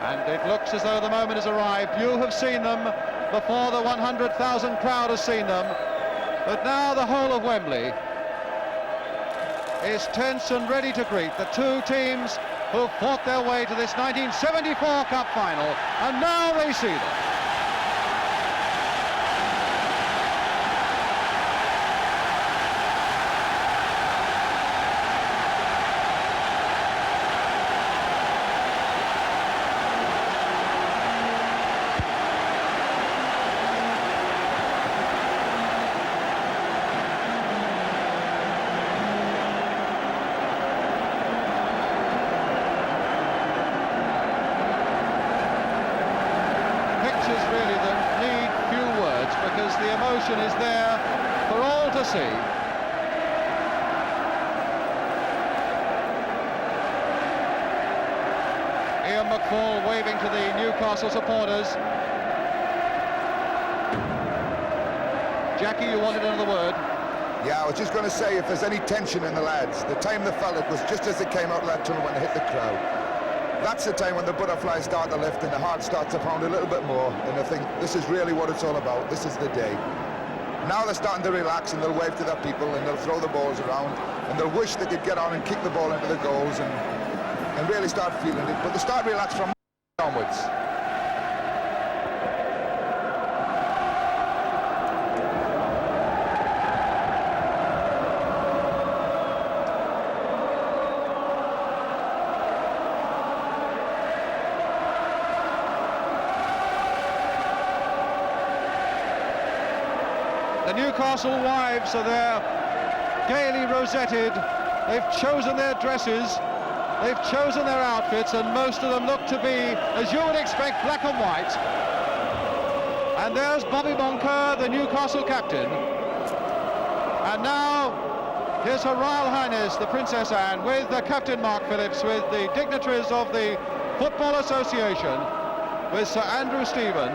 And it looks as though the moment has arrived. You have seen them before the 100,000 crowd has seen them. But now the whole of Wembley is tense and ready to greet the two teams who fought their way to this 1974 Cup final, and now they see them. Really that need few words, because the emotion is there for all to see. Ian McFall waving to the Newcastle supporters. Jackie, you wanted another word? Yeah, I was just going to say, if there's any tension in the lads, the time they felt it was just as they came out of that tunnel when they hit the crowd. That's the time when the butterflies start to lift and the heart starts to pound a little bit more, and I think this is really what it's all about. This is the day. Now they're starting to relax, and they'll wave to their people, and they'll throw the balls around, and they'll wish they could get on and kick the ball into the goals and really start feeling it. But they start relax from onwards. The Newcastle wives are there, gaily rosetted. They've chosen their dresses, they've chosen their outfits, and most of them look to be, as you would expect, black and white. And there's Bobby Moncur, the Newcastle captain. And now, here's Her Royal Highness, the Princess Anne, with the Captain Mark Phillips, with the dignitaries of the Football Association, with Sir Andrew Stephen,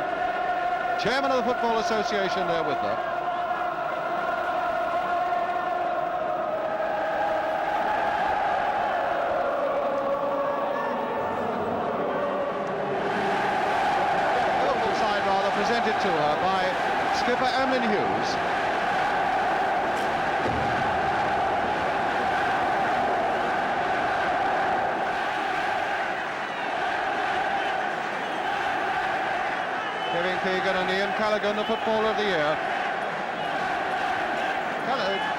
Chairman of the Football Association, there with them. Presented to her by skipper Emlyn Hughes. Kevin Keegan and Ian Callaghan, the Footballer of the Year.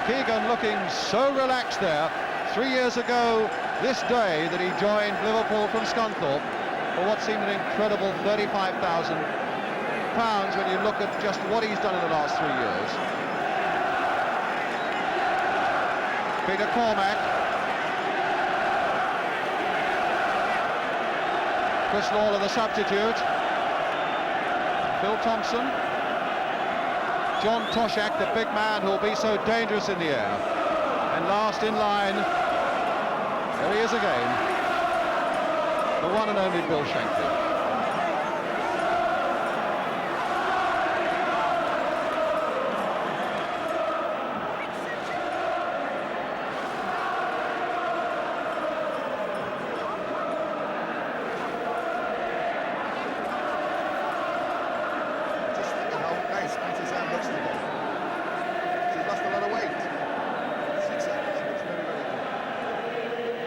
Keegan looking so relaxed there. 3 years ago this day that he joined Liverpool from Scunthorpe for what seemed an incredible £35,000 when you look at just what he's done in the last 3 years. Peter Cormack. Chris Lawler, the substitute. Phil Thompson. John Toshak, the big man who'll be so dangerous in the air. And last in line, there he is again, the one and only Bill Shankly.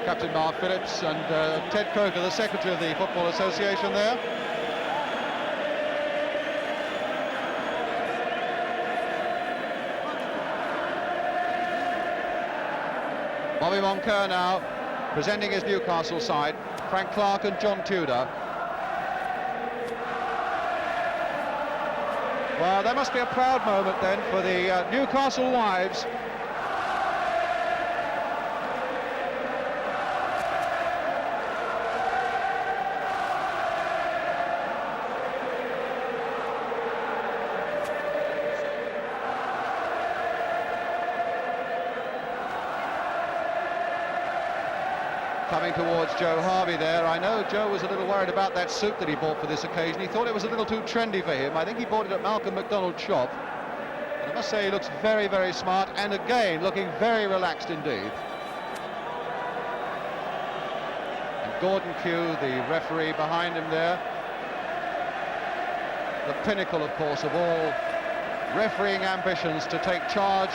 Captain Mark Phillips and Ted Croker, the Secretary of the Football Association there. Bobby Moncur now presenting his Newcastle side, Frank Clark and John Tudor. Well, there must be a proud moment then for the Newcastle wives. Coming towards Joe Harvey there. I know Joe was a little worried about that suit that he bought for this occasion. He thought it was a little too trendy for him. I think he bought it at Malcolm McDonald's shop. And I must say he looks very, very smart, and again looking very relaxed indeed. And Gordon Kew, the referee, behind him there. The pinnacle, of course, of all refereeing ambitions, to take charge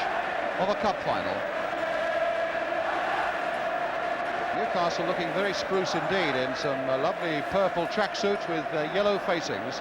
of a cup final. Newcastle looking very spruce indeed in some lovely purple tracksuits with yellow facings.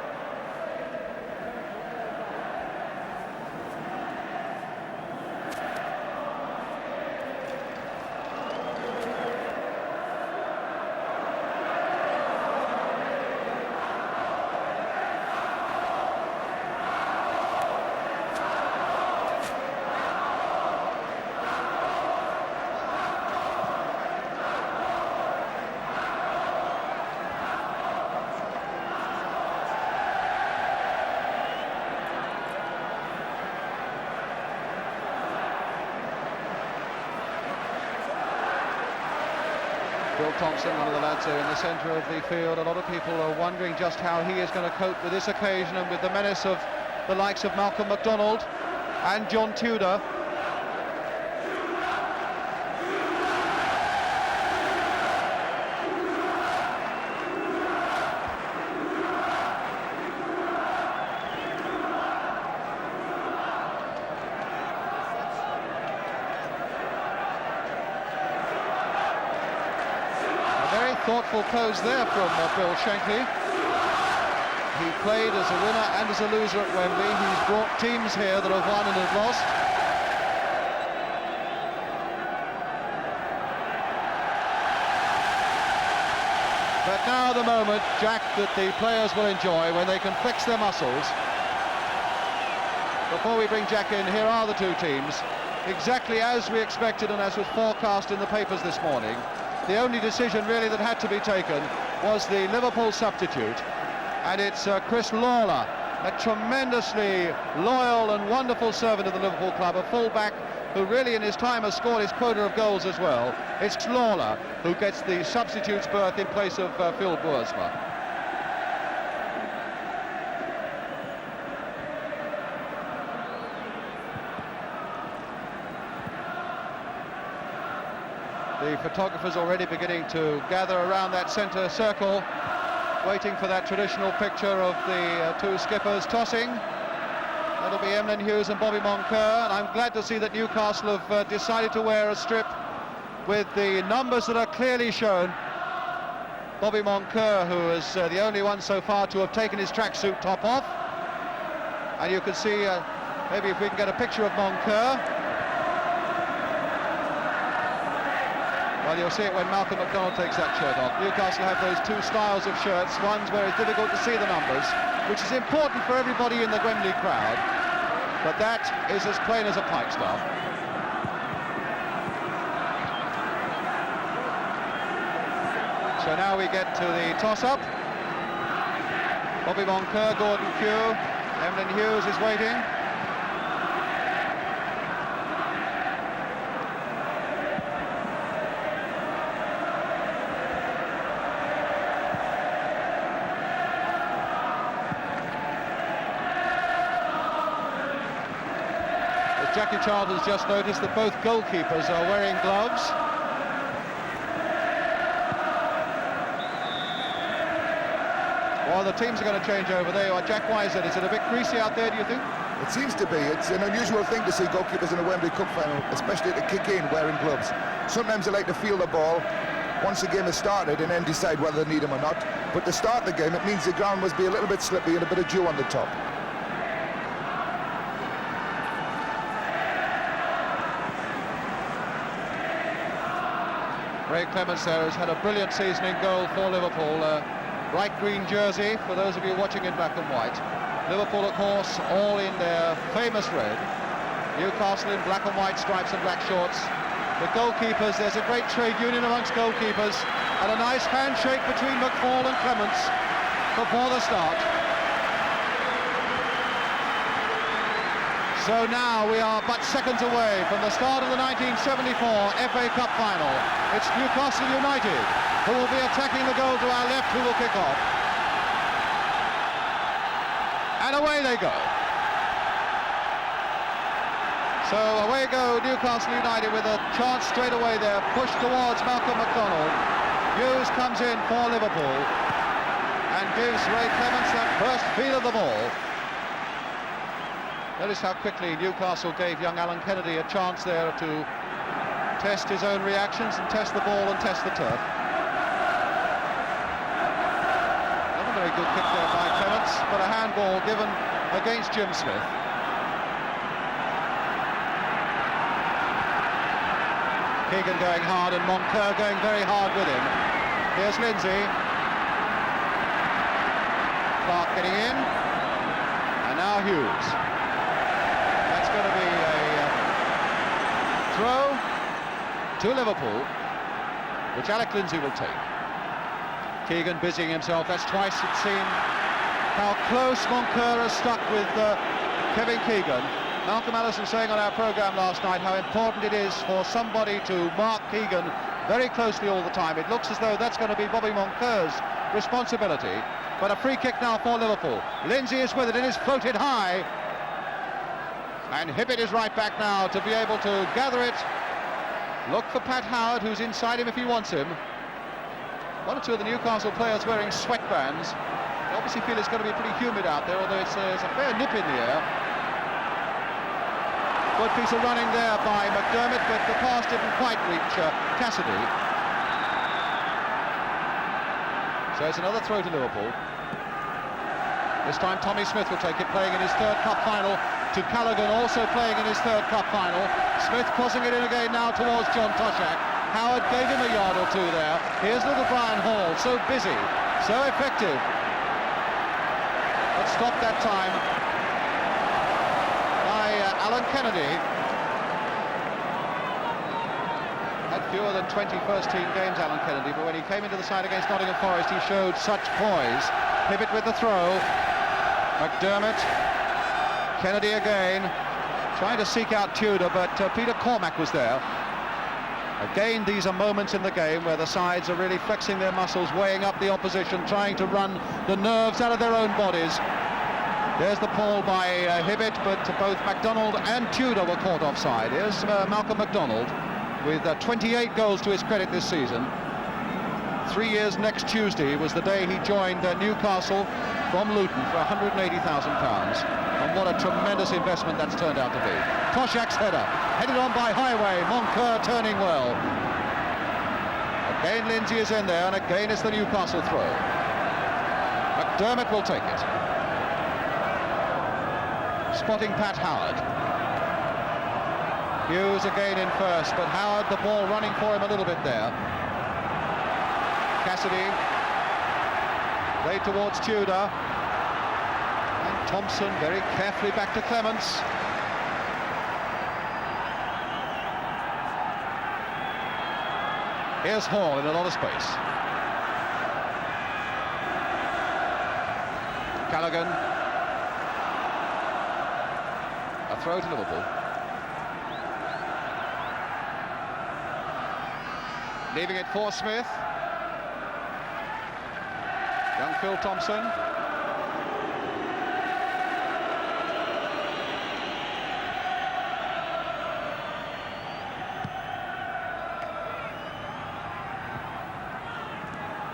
Bill Thompson, one of the lads there in the centre of the field. A lot of people are wondering just how he is going to cope with this occasion and with the menace of the likes of Malcolm MacDonald and John Tudor. Thoughtful pose there from Bill Shankly. He played as a winner and as a loser at Wembley. He's brought teams here that have won and have lost. But now the moment, Jack, that the players will enjoy when they can flex their muscles. Before we bring Jack in, here are the two teams, exactly as we expected and as was forecast in the papers this morning. The only decision really that had to be taken was the Liverpool substitute, and it's Chris Lawler, a tremendously loyal and wonderful servant of the Liverpool club, a full-back who really in his time has scored his quota of goals as well. It's Lawler who gets the substitute's berth in place of Phil Boersma. The photographers already beginning to gather around that centre circle, waiting for that traditional picture of the two skippers tossing. That'll be Emlyn Hughes and Bobby Moncur, and I'm glad to see that Newcastle have decided to wear a strip with the numbers that are clearly shown. Bobby Moncur, who is the only one so far to have taken his tracksuit top off, and you can see maybe if we can get a picture of Moncur. Well, you'll see it when Malcolm MacDonald takes that shirt off. Newcastle have those two styles of shirts, ones where it's difficult to see the numbers, which is important for everybody in the Wembley crowd, but that is as plain as a pikestaff. So now we get to the toss-up. Bobby Moncur, Gordon Kew, Emlyn Hughes is waiting. Jackie Child has just noticed that both goalkeepers are wearing gloves. Well, the teams are going to change over. There you are, Jack Wiser. Is it a bit greasy out there, do you think? It seems to be. It's an unusual thing to see goalkeepers in a Wembley Cup final, especially to kick in wearing gloves. Sometimes they like to feel the ball once the game has started and then decide whether they need them or not. But to start the game, it means the ground must be a little bit slippy and a bit of dew on the top. Ray Clements there has had a brilliant season in goal for Liverpool. Bright green jersey for those of you watching in black and white. Liverpool, of course, all in their famous red. Newcastle in black and white stripes and black shorts. The goalkeepers, there's a great trade union amongst goalkeepers, and a nice handshake between McFall and Clements before the start. So now we are but seconds away from the start of the 1974 FA Cup final. It's Newcastle United who will be attacking the goal to our left, who will kick off. And away they go. So away go Newcastle United with a chance straight away there, pushed towards Malcolm MacDonald. Hughes comes in for Liverpool and gives Ray Clemence that first feel of the ball. Notice how quickly Newcastle gave young Alan Kennedy a chance there to test his own reactions and test the ball and test the turf. Not a very good kick there by Clemence, but a handball given against Jim Smith. Keegan going hard and Moncur going very hard with him. Here's Lindsay. Clark getting in. And now Hughes. That's going to be a throw to Liverpool, which Alec Lindsay will take. Keegan busying himself. That's twice it's seen how close Moncur has stuck with Kevin Keegan. Malcolm Allison saying on our programme last night how important it is for somebody to mark Keegan very closely all the time. It looks as though that's going to be Bobby Moncur's responsibility. But a free kick now for Liverpool. Lindsay is with it and is floated high. And Hibbett is right back now to be able to gather it. Look for Pat Howard, who's inside him if he wants him. One or two of the Newcastle players wearing sweatbands. They obviously feel it's going to be pretty humid out there, although it's a fair nip in the air. Good piece of running there by McDermott, but the pass didn't quite reach Cassidy. So it's another throw to Liverpool. This time Tommy Smith will take it, playing in his third cup final, to Callaghan, also playing in his third cup final. Smith crossing it in again now towards John Toshak. Howard gave him a yard or two there. Here's little Brian Hall, so busy, so effective. But stopped that time by Alan Kennedy. Had fewer than 20 first-team games, Alan Kennedy, but when he came into the side against Nottingham Forest, he showed such poise. Hibbett with the throw. McDermott. Kennedy again, trying to seek out Tudor, but Peter Cormack was there. Again, these are moments in the game where the sides are really flexing their muscles, weighing up the opposition, trying to run the nerves out of their own bodies. There's the pull by Hibbett, but both MacDonald and Tudor were caught offside. Here's Malcolm MacDonald with 28 goals to his credit this season. 3 years next Tuesday was the day he joined Newcastle from Luton for £180,000. And what a tremendous investment that's turned out to be. Toshak's header, headed on by Highway, Moncur turning well. Again Lindsay is in there, and again it's the Newcastle throw. McDermott will take it. Spotting Pat Howard. Hughes again in first, but Howard, the ball running for him a little bit there. Cassidy, played towards Tudor. And Thompson very carefully back to Clemence. Here's Hall in a lot of space. Callaghan. A throw to Liverpool. Leaving it for Smith. Young Phil Thompson.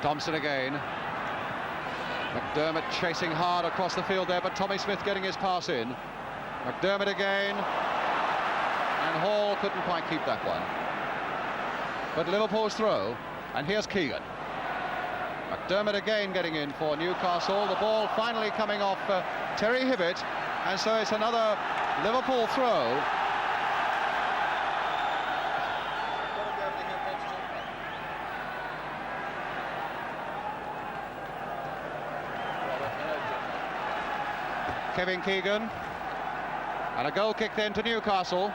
Thompson again. McDermott chasing hard across the field there, but Tommy Smith getting his pass in. McDermott again. And Hall couldn't quite keep that one. But Liverpool's throw, and here's Keegan. McDermott again getting in for Newcastle. The ball finally coming off Terry Hibbett, and so it's another Liverpool throw. Kevin Keegan, and a goal kick then to Newcastle.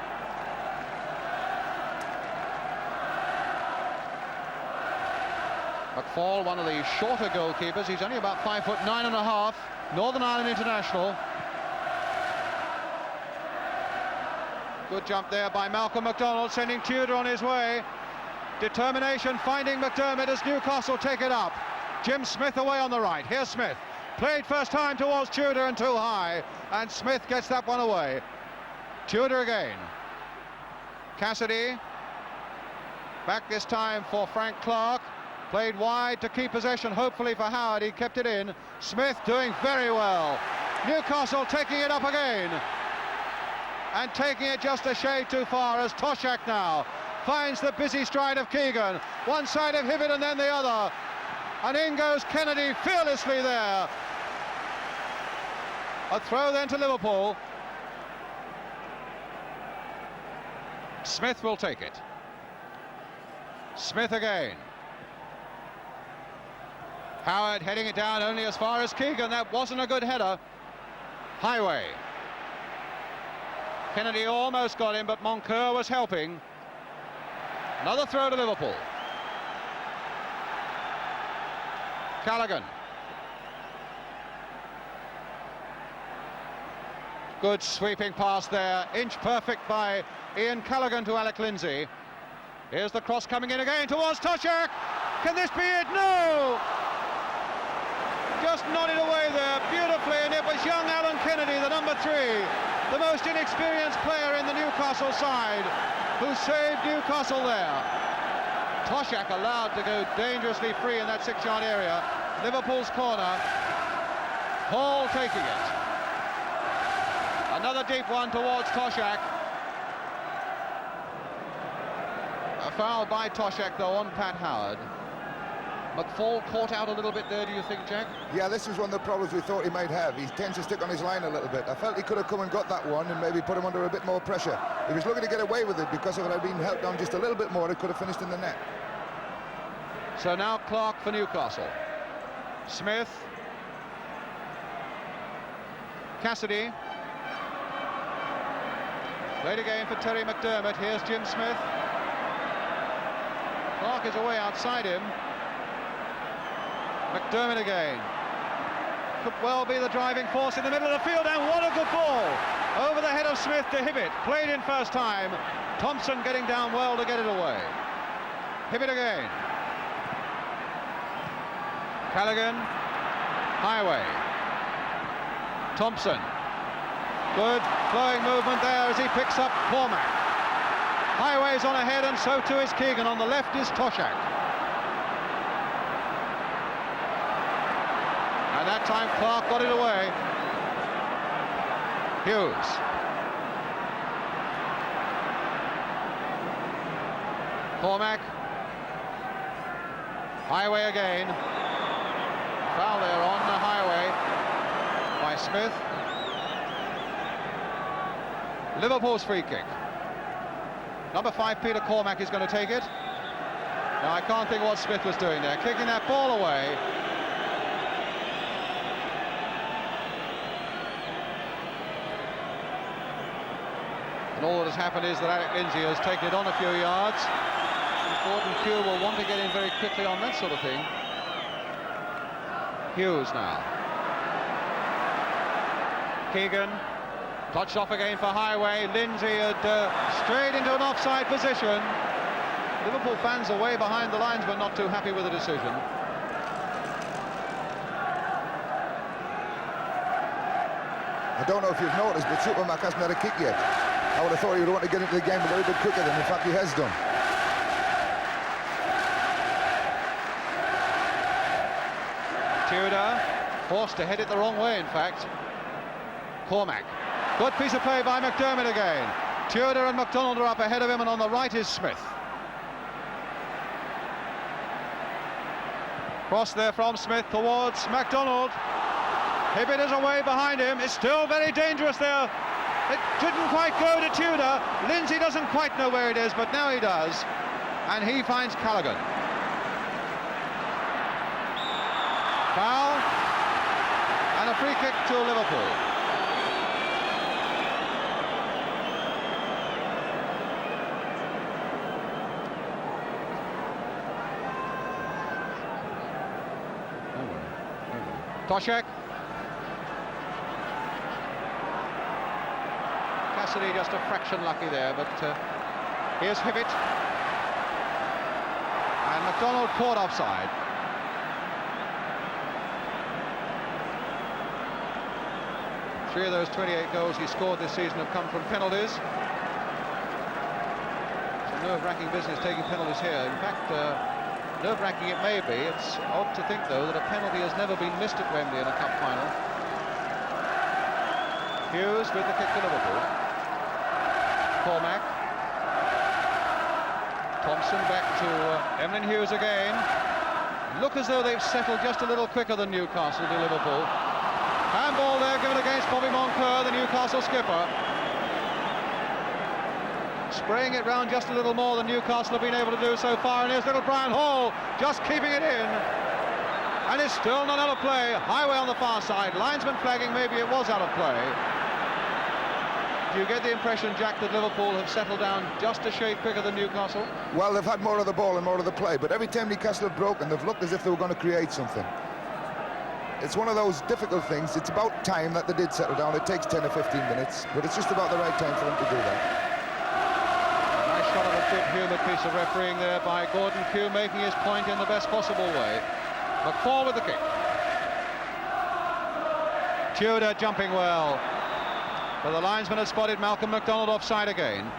McFall, one of the shorter goalkeepers. He's only about 5'9½", Northern Ireland international. Good jump there by Malcolm MacDonald, sending Tudor on his way. Determination finding McDermott as Newcastle take it up. Jim Smith away on the right. Here's Smith. Played first time towards Tudor and too high, and Smith gets that one away. Tudor again. Cassidy. Back this time for Frank Clark. Played wide to keep possession, hopefully for Howard. He kept it in. Smith doing very well. Newcastle taking it up again. And taking it just a shade too far as Toshak now finds the busy stride of Keegan. One side of Hibbett and then the other. And in goes Kennedy fearlessly there. A throw then to Liverpool. Smith will take it. Smith again. Howard heading it down only as far as Keegan. That wasn't a good header. Highway. Kennedy almost got him, but Moncur was helping. Another throw to Liverpool. Callaghan. Good sweeping pass there. Inch perfect by Ian Callaghan to Alec Lindsay. Here's the cross coming in again towards Toshak. Can this be it? No! Just nodded away there beautifully, and it was young Alan Kennedy, the number 3, the most inexperienced player in the Newcastle side, who saved Newcastle there. Toshak allowed to go dangerously free in that 6-yard area. Liverpool's corner. Hall taking it. Another deep one towards Toshak. A foul by Toshak, though, on Pat Howard. McFall caught out a little bit there, do you think, Jack? Yeah, this was one of the problems we thought he might have. He tends to stick on his line a little bit. I felt he could have come and got that one and maybe put him under a bit more pressure. He was looking to get away with it because if it had been held down just a little bit more, it could have finished in the net. So now Clark for Newcastle. Smith. Cassidy. Played again for Terry McDermott. Here's Jim Smith. Clark is away outside him. McDermott again. Could well be the driving force in the middle of the field, and what a good ball! Over the head of Smith to Hibbett. Played in first time. Thompson getting down well to get it away. Hibbett again. Callaghan. Highway. Thompson. Good flowing movement there as he picks up Cormac. Highway's on ahead, and so too is Keegan. On the left is Toshak. And that time Clark got it away. Hughes. Cormac. Highway again. Foul there on the Highway by Smith. Liverpool's free kick. Number 5, Peter Cormac, is going to take it. Now, I can't think what Smith was doing there, kicking that ball away. And all that has happened is that Alec Lindsay has taken it on a few yards. Gordon Pugh will want to get in very quickly on that sort of thing. Hughes now. Keegan. Touched off again for Highway. Lindsay had strayed into an offside position. Liverpool fans away behind the lines were not too happy with the decision. I don't know if you've noticed, but Supermac hasn't had a kick yet. I would have thought he would want to get into the game a little bit quicker than in fact he has done. Tudor forced to head it the wrong way, in fact. Cormac. Good piece of play by McDermott again. Tudor and McDonald are up ahead of him, and on the right is Smith. Cross there from Smith towards McDonald. Hibbett is away behind him. It's still very dangerous there. It didn't quite go to Tudor. Lindsay doesn't quite know where it is, but now he does. And he finds Callaghan. Foul. And a free kick to Liverpool. Toshak. Cassidy just a fraction lucky there, but here's Hibbett. And McDonald caught offside. Three of those 28 goals he scored this season have come from penalties. Some nerve-wracking business taking penalties here. In fact, nerve-wracking it may be. It's odd to think, though, that a penalty has never been missed at Wembley in a cup final. Hughes with the kick to Liverpool. Cormac. Thompson back to Emlyn Hughes again. Look as though they've settled just a little quicker than Newcastle to Liverpool. Handball there given against Bobby Moncur, the Newcastle skipper. Spraying it round just a little more than Newcastle have been able to do so far, and here's little Brian Hall just keeping it in. And it's still not out of play. Highway on the far side, linesman flagging maybe it was out of play. Do you get the impression, Jack, that Liverpool have settled down just a shade quicker than Newcastle? Well, they've had more of the ball and more of the play, but every time Newcastle have broken, they've looked as if they were going to create something. It's one of those difficult things. It's about time that they did settle down. It takes 10 or 15 minutes, but it's just about the right time for them to do that. Nice shot of a good-humoured piece of refereeing there by Gordon Kew, making his point in the best possible way. McFall with the kick. Tudor jumping well. But the linesman had spotted Malcolm MacDonald offside again.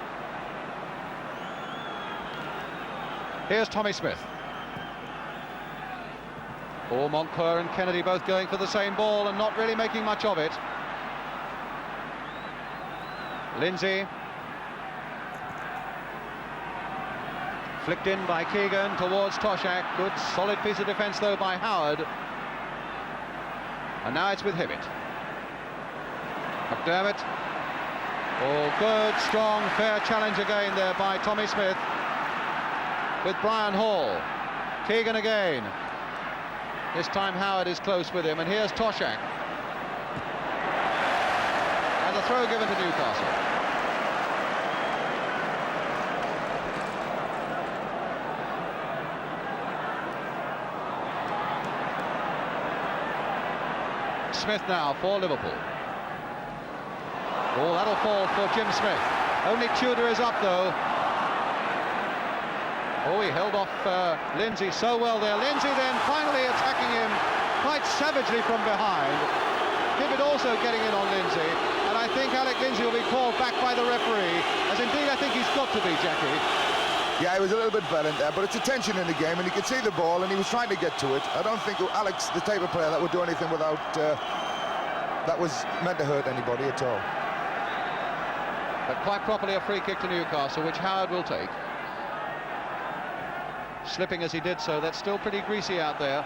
Here's Tommy Smith. Oh, Moncur and Kennedy both going for the same ball and not really making much of it. Lindsay. Flicked in by Keegan towards Toshak. Good solid piece of defence though by Howard. And now it's with Hibbett. McDermott. Oh, good, strong, fair challenge again there by Tommy Smith. With Brian Hall. Keegan again. This time Howard is close with him, and here's Toshak. And the throw given to Newcastle. Smith now for Liverpool. Oh, that'll fall for Jim Smith. Only Tudor is up, though. Oh, he held off Lindsay so well there. Lindsay then finally attacking him quite savagely from behind. Hibbett also getting in on Lindsay. And I think Alec Lindsay will be called back by the referee, as indeed I think he's got to be, Jackie. Yeah, he was a little bit violent there, but it's a tension in the game, and you could see the ball, and he was trying to get to it. I don't think Alex, the type of player that would do anything without that was meant to hurt anybody at all. But quite properly a free kick to Newcastle, which Howard will take. Slipping as he did so, that's still pretty greasy out there.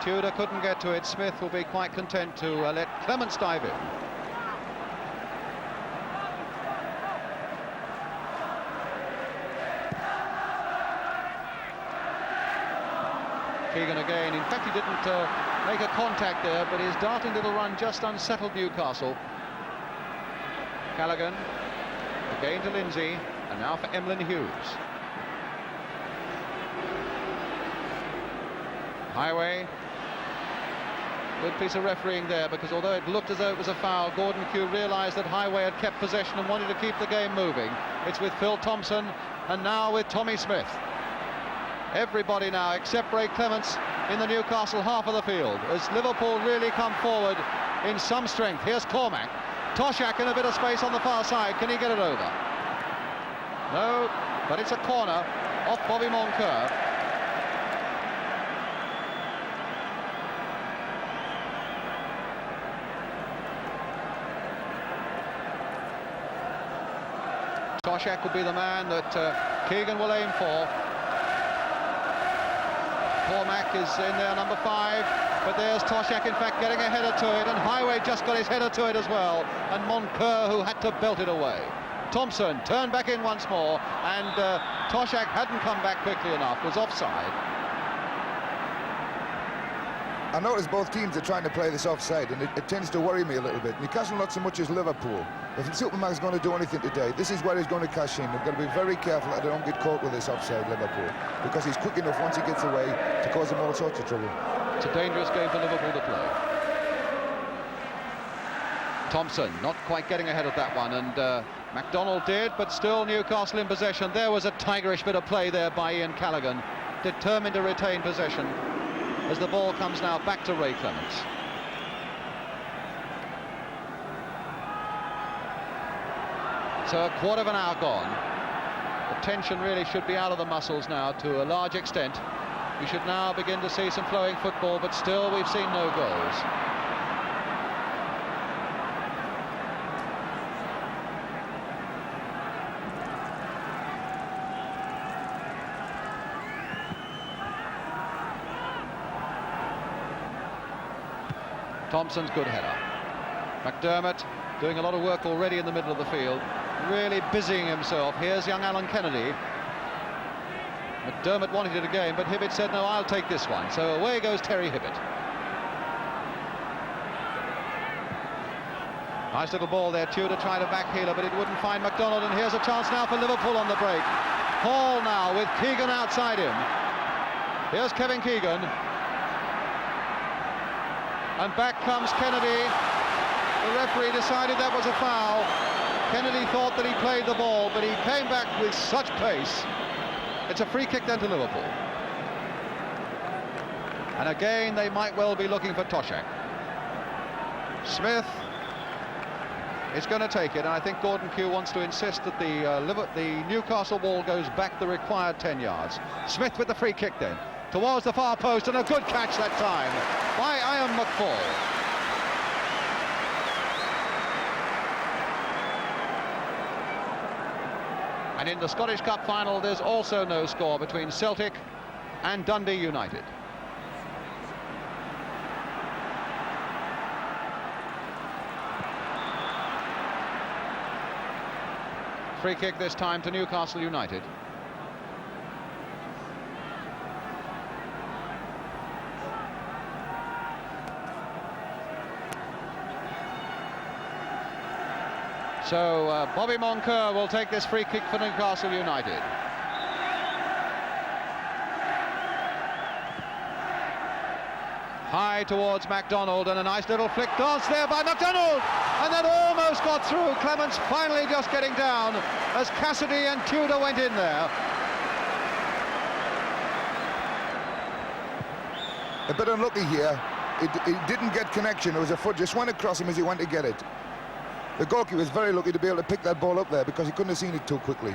Tudor couldn't get to it. Smith will be quite content to let Clements dive in. Keegan again. In fact, he didn't make a contact there, but his darting little run just unsettled Newcastle. Callaghan again to Lindsay, and now for Emlyn Hughes. Highway. Good piece of refereeing there, because although it looked as though it was a foul, Gordon Kew realised that Highway had kept possession and wanted to keep the game moving. It's with Phil Thompson, and now with Tommy Smith. Everybody now, except Ray Clements, in the Newcastle half of the field, as Liverpool really come forward in some strength. Here's Cormac. Toshak in a bit of space on the far side. Can he get it over? No, but it's a corner off Bobby Moncur. Toshak will be the man that Keegan will aim for. Cormac is in there, number 5, but there's Toshak in fact getting a header to it, and Highway just got his header to it as well, and Moncur who had to belt it away. Thompson turned back in once more, and Toshak hadn't come back quickly enough, was offside. I notice both teams are trying to play this offside, and it tends to worry me a little bit. Newcastle not so much as Liverpool. If Superman's going to do anything today, this is where he's going to cash in. They've got to be very careful that they don't get caught with this offside, Liverpool, because he's quick enough once he gets away to cause them all sorts of trouble. It's a dangerous game for Liverpool to play. Thompson not quite getting ahead of that one, and MacDonald did, but still Newcastle in possession. There was a tigerish bit of play there by Ian Callaghan, determined to retain possession, as the ball comes now back to Ray Clements. So a quarter of an hour gone. The tension really should be out of the muscles now to a large extent. We should now begin to see some flowing football, but still we've seen no goals. Thompson's good header. McDermott doing a lot of work already in the middle of the field, really busying himself. Here's young Alan Kennedy. McDermott wanted it again, but Hibbett said, no, I'll take this one. So away goes Terry Hibbett. Nice little ball there, Tudor tried a backheeler, but it wouldn't find McDonald, and here's a chance now for Liverpool on the break. Hall now with Keegan outside him. Here's Kevin Keegan. And back comes Kennedy. The referee decided that was a foul. Kennedy thought that he played the ball, but he came back with such pace. It's a free kick then to Liverpool. And again, they might well be looking for Toshak. Smith is going to take it, and I think Gordon Kew wants to insist that the Newcastle ball goes back the required 10 yards. Smith with the free kick then, towards the far post, and a good catch that time by Ian McFall. And in the Scottish Cup final, there's also no score between Celtic and Dundee United. Free kick this time to Newcastle United. So Bobby Moncur will take this free kick for Newcastle United. High towards MacDonald, and a nice little flick dance there by MacDonald, and that almost got through. Clements finally just getting down as Cassidy and Tudor went in there. A bit unlucky here. He didn't get connection. There was a foot just went across him as he went to get it. The goalkeeper was very lucky to be able to pick that ball up there because he couldn't have seen it too quickly.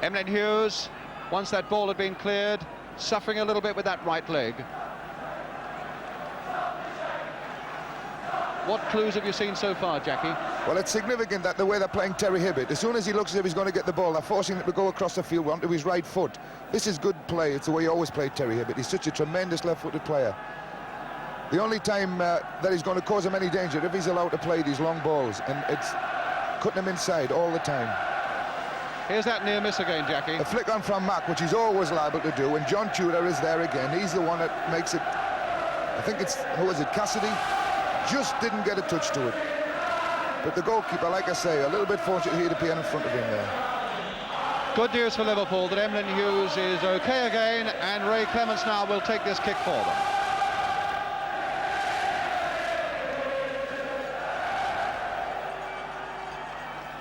Emlyn Hughes, once that ball had been cleared, suffering a little bit with that right leg. What clues have you seen so far, Jackie? Well, it's significant that the way they're playing Terry Hibbett, as soon as he looks as if he's going to get the ball, they're forcing him to go across the field onto his right foot. This is good play. It's the way he always played Terry Hibbett. He's such a tremendous left-footed player. The only time that he's going to cause him any danger if he's allowed to play these long balls, and it's cutting him inside all the time. Here's that near miss again, Jackie. A flick on from Mack, which he's always liable to do, and John Tudor is there again. He's the one that makes it. I think it's, who is it, Cassidy? Just didn't get a touch to it. But the goalkeeper, like I say, a little bit fortunate here to be in front of him there. Good news for Liverpool that Emlyn Hughes is okay again, and Ray Clements now will take this kick for them.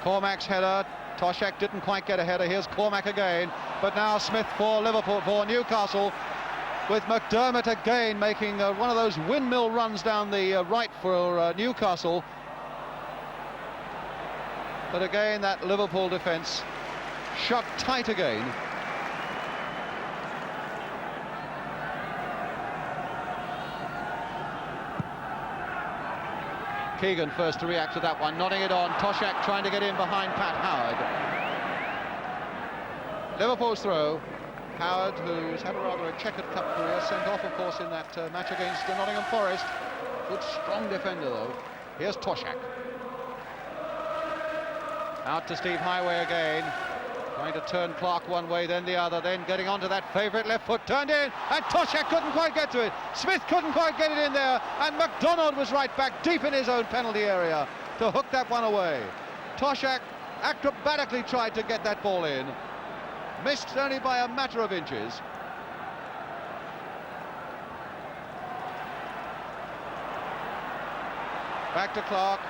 Cormac's header. Toshak didn't quite get a header. Here's Cormac again, but now Smith for Liverpool, for Newcastle, with McDermott again making one of those windmill runs down the right for Newcastle. But again, that Liverpool defence shut tight again. Keegan first to react to that one, nodding it on. Toshak trying to get in behind Pat Howard. Liverpool's throw. Howard, who's had a checkered cup career, sent off, of course, in that match against Nottingham Forest. Good, strong defender, though. Here's Toshak. Out to Steve Highway again. Trying to turn Clark one way, then the other, then getting onto that favourite left foot, turned in, and Toshak couldn't quite get to it. Smith couldn't quite get it in there, and MacDonald was right back deep in his own penalty area to hook that one away. Toshak acrobatically tried to get that ball in. Missed only by a matter of inches. Back to Clark.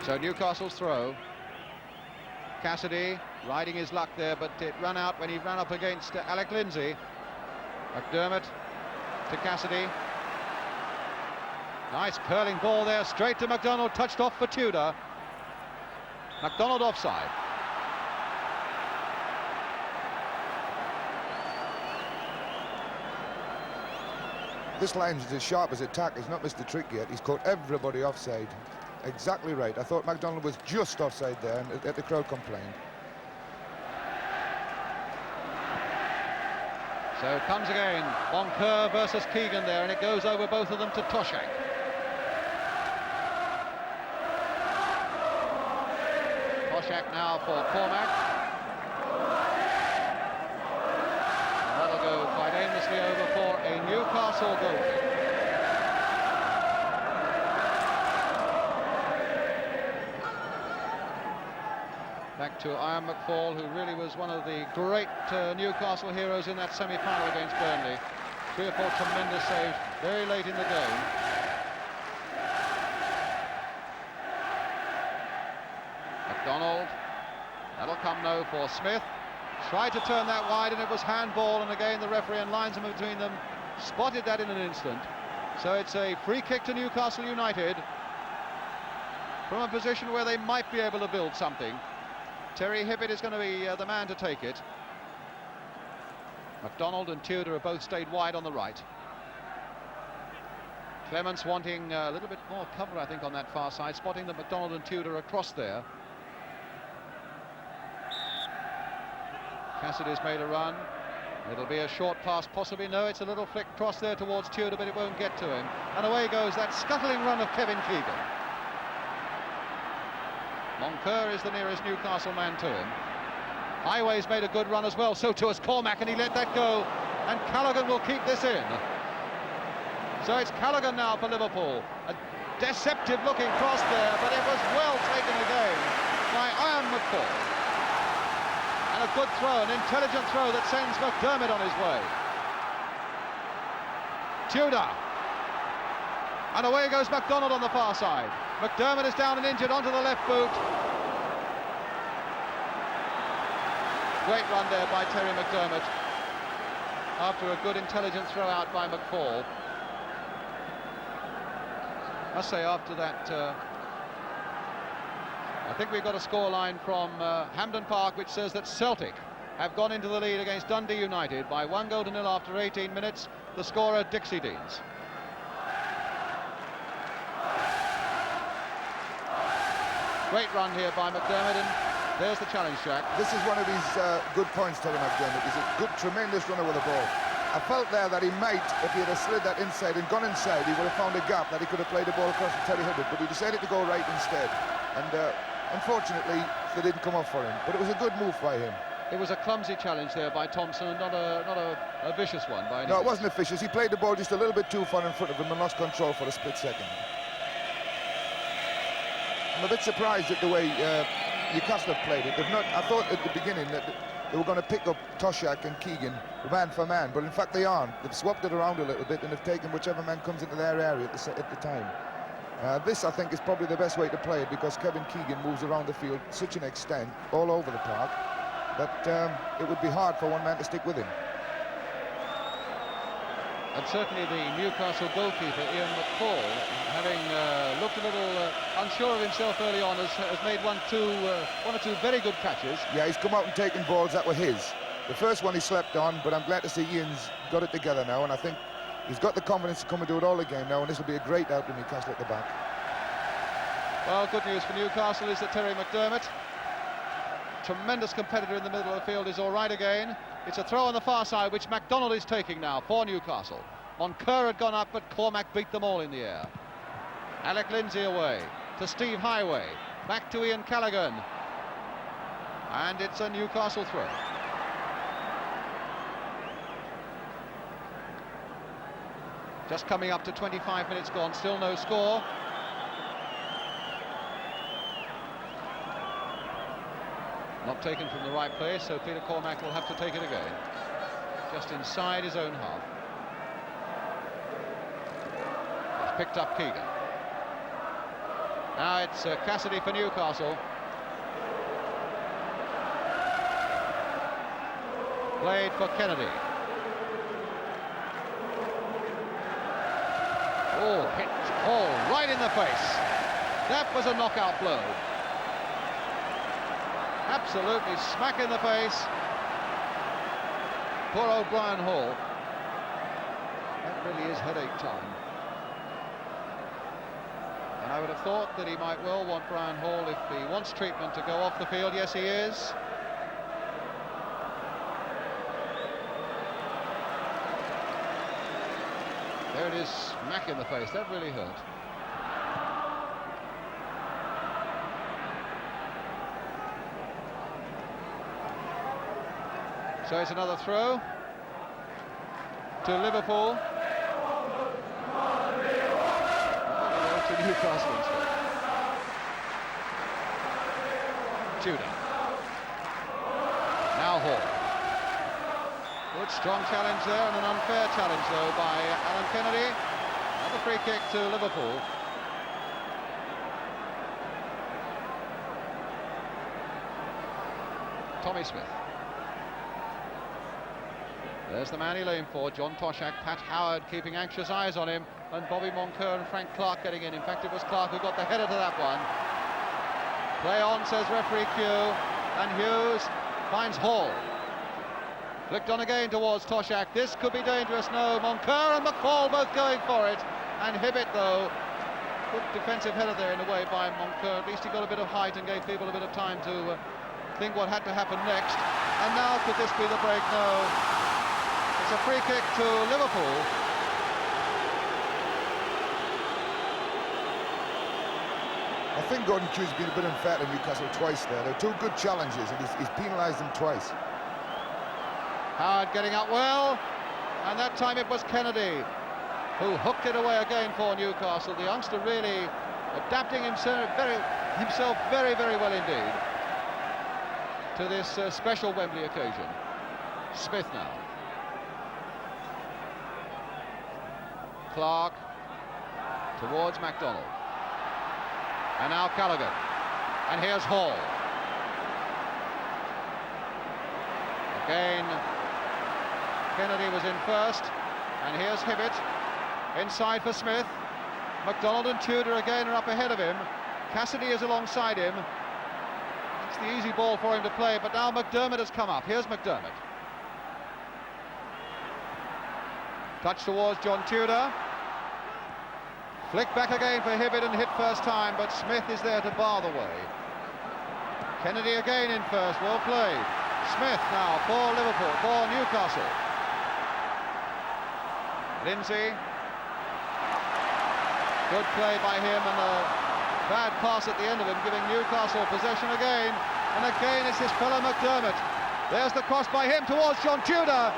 So Newcastle's throw. Cassidy riding his luck there, but it ran out when he ran up against Alec Lindsay. McDermott to Cassidy. Nice curling ball there, straight to MacDonald, touched off for Tudor. MacDonald offside. This line's as sharp as a tack. He's not missed the trick yet. He's caught everybody offside. Exactly right. I thought MacDonald was just offside there, and the crowd complained. So it comes again. Moncur versus Keegan there, and it goes over both of them to Toshak. Toshak now for Cormac. And that'll go quite aimlessly over for a Newcastle goal. Back to Ian McFall, who really was one of the great Newcastle heroes in that semi-final against Burnley. 3 or 4 tremendous saves very late in the game. MacDonald, that'll come now for Smith. Tried to turn that wide and it was handball, and again the referee and linesman between them spotted that in an instant. So it's a free kick to Newcastle United from a position where they might be able to build something. Terry Hibbett is going to be the man to take it. MacDonald and Tudor have both stayed wide on the right. Clements wanting a little bit more cover, I think, on that far side, spotting that MacDonald and Tudor across there. Cassidy's made a run. It'll be a short pass, possibly. No, it's a little flick cross there towards Tudor, but it won't get to him. And away goes that scuttling run of Kevin Keegan. Moncur is the nearest Newcastle man to him. Highway's made a good run as well, so too has Cormac, and he let that go. And Callaghan will keep this in. So it's Callaghan now for Liverpool. A deceptive-looking cross there, but it was well taken again by Ian McFall. And a good throw, an intelligent throw that sends McDermott on his way. Tudor. And away goes MacDonald on the far side. McDermott is down and injured onto the left boot. Great run there by Terry McDermott after a good intelligent throw out by McFall. I must say, after that, I think we've got a scoreline from Hampden Park which says that Celtic have gone into the lead against Dundee United by 1-0 after 18 minutes. The scorer, Dixie Deans. Great run here by McDermott, and there's the challenge track. This is one of his good points, Terry McDermott. He's a good, tremendous runner with the ball. I felt there that he might, if he had slid that inside and gone inside, he would have found a gap that he could have played the ball across to Terry Hibbett, but he decided to go right instead. And unfortunately, they didn't come off for him. But it was a good move by him. It was a clumsy challenge there by Thompson, not a vicious one by any No, means. it wasn't vicious. He played the ball just a little bit too far in front of him and lost control for a split second. I'm a bit surprised at the way Newcastle have played it. They've not. I thought at the beginning that they were going to pick up Toshak and Keegan man for man, but in fact they aren't. They've swapped it around a little bit and have taken whichever man comes into their area at the time. This, I think, is probably the best way to play it, because Kevin Keegan moves around the field to such an extent, all over the park, that it would be hard for one man to stick with him. And certainly the Newcastle goalkeeper, Ian McFall, having looked a little unsure of himself early on, has made one or two very good catches. Yeah, he's come out and taken balls that were his. The first one he slept on, but I'm glad to see Ian's got it together now, and I think he's got the confidence to come and do it all again now, and this will be a great help to Newcastle at the back. Well, good news for Newcastle is that Terry McDermott, tremendous competitor in the middle of the field, is all right again. It's a throw on the far side, which MacDonald is taking now for Newcastle. Moncur had gone up, but Cormac beat them all in the air. Alec Lindsay away to Steve Highway, back to Ian Callaghan, and it's a Newcastle throw. Just coming up to 25 minutes gone, still no score. Not taken from the right place, so Peter Cormac will have to take it again. Just inside his own half. He's picked up Keegan. Now it's Cassidy for Newcastle. Played for Kennedy. Oh, hit Hall right in the face. That was a knockout blow. Absolutely smack in the face. Poor old Brian Hall. That really is headache time. And I would have thought that he might well want Brian Hall, if he wants treatment, to go off the field. Yes, he is. There it is, smack in the face. That really hurt. So it's another throw to Liverpool. To Newcastle instead. Tudor. Now Hall. Good strong challenge there, and an unfair challenge though by Alan Kennedy. Another free kick to Liverpool. Tommy Smith. There's the man he lay in for, John Toshak. Pat Howard keeping anxious eyes on him, and Bobby Moncur and Frank Clark getting in. In fact, it was Clark who got the header to that one. Play on, says referee Q, and Hughes finds Hall. Flicked on again towards Toshak. This could be dangerous. No, Moncur and McFall both going for it. And Hibbett, though, good defensive header there in a way by Moncur. At least he got a bit of height and gave people a bit of time to think what had to happen next. And now could this be the break? No. It's a free kick to Liverpool. I think Gordon Q's been a bit unfair to Newcastle twice there. They're two good challenges, and he's penalised them twice. Howard getting up well, and that time it was Kennedy who hooked it away again for Newcastle. The youngster really adapting himself very, very well indeed to this special Wembley occasion. Smith now. Clark towards MacDonald. And now Callaghan. And here's Hall. Again, Kennedy was in first. And here's Hibbett. Inside for Smith. MacDonald and Tudor again are up ahead of him. Cassidy is alongside him. It's the easy ball for him to play, but now McDermott has come up. Here's McDermott. Touch towards John Tudor. Flick back again for Hibbett and hit first time, but Smith is there to bar the way. Kennedy again in first, well played. Smith now for Liverpool, for Newcastle. Lindsay. Good play by him, and a bad pass at the end of him, giving Newcastle possession again. And again it's his fellow McDermott. There's the cross by him towards John Tudor.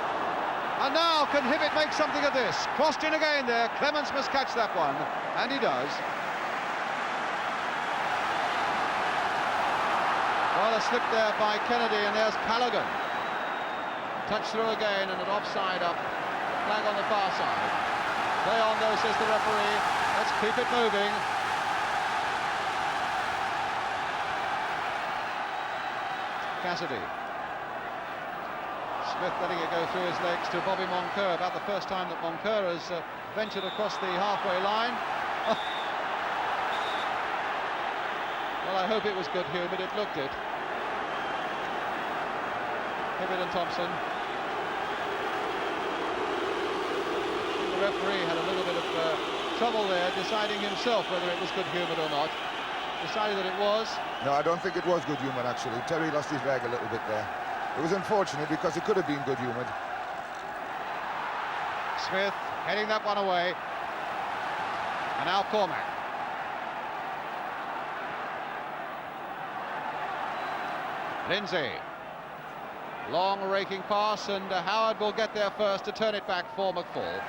And now can Hibbett make something of this? Crossed in again there. Clements must catch that one, and he does. Well, a slip there by Kennedy, and there's Callaghan. Touch through again, and an offside up. Flag on the far side. Play on though, says the referee. Let's keep it moving. Cassidy. Smith letting it go through his legs to Bobby Moncur. About the first time that Moncur has ventured across the halfway line. Well, I hope it was good humoured. It looked it. Hibbett and Thompson. The referee had a little bit of trouble there, deciding himself whether it was good humoured or not. Decided that it was. No, I don't think it was good humoured, actually. Terry lost his leg a little bit there. It was unfortunate because it could have been good humoured. Smith heading that one away. And now Cormac. Lindsay. Long raking pass, and Howard will get there first to turn it back for McFall.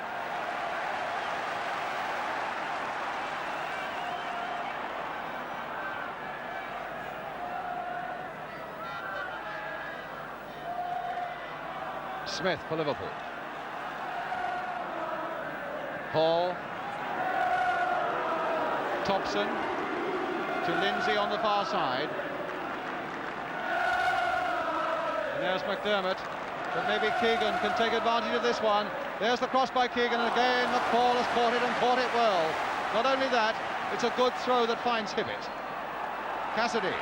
Smith for Liverpool. Hall. Thompson to Lindsay on the far side. And there's McDermott, but maybe Keegan can take advantage of this one. There's the cross by Keegan, and again McFall has caught it and caught it well. Not only that, it's a good throw that finds Hibbett. Cassidy.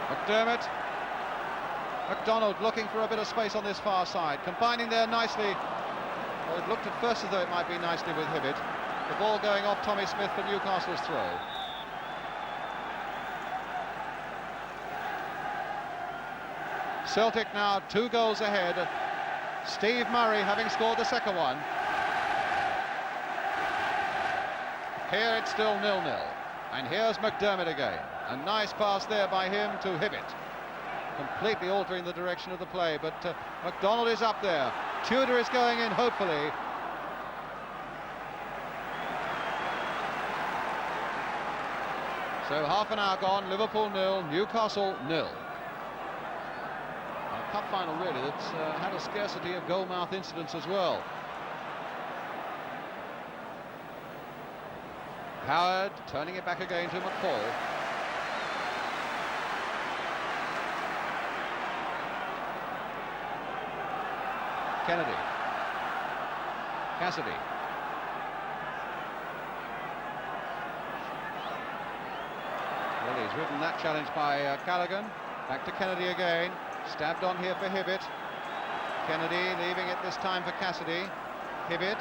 McDermott. McDonald looking for a bit of space on this far side, combining there nicely. Well, it looked at first as though it might be nicely with Hibbett. The ball going off Tommy Smith for Newcastle's throw. Celtic now 2 goals ahead. Steve Murray having scored the second one. Here it's still 0-0. And here's McDermott again. A nice pass there by him to Hibbett. Completely altering the direction of the play, but McDonald is up there. Tudor is going in, hopefully. So half an hour gone, Liverpool 0, Newcastle 0. A cup final really that's had a scarcity of goal-mouth incidents as well. Howard turning it back again to McFall. Kennedy. Cassidy. Well, he's ridden that challenge by Callaghan. Back to Kennedy again. Stabbed on here for Hibbett. Kennedy leaving it this time for Cassidy. Hibbett.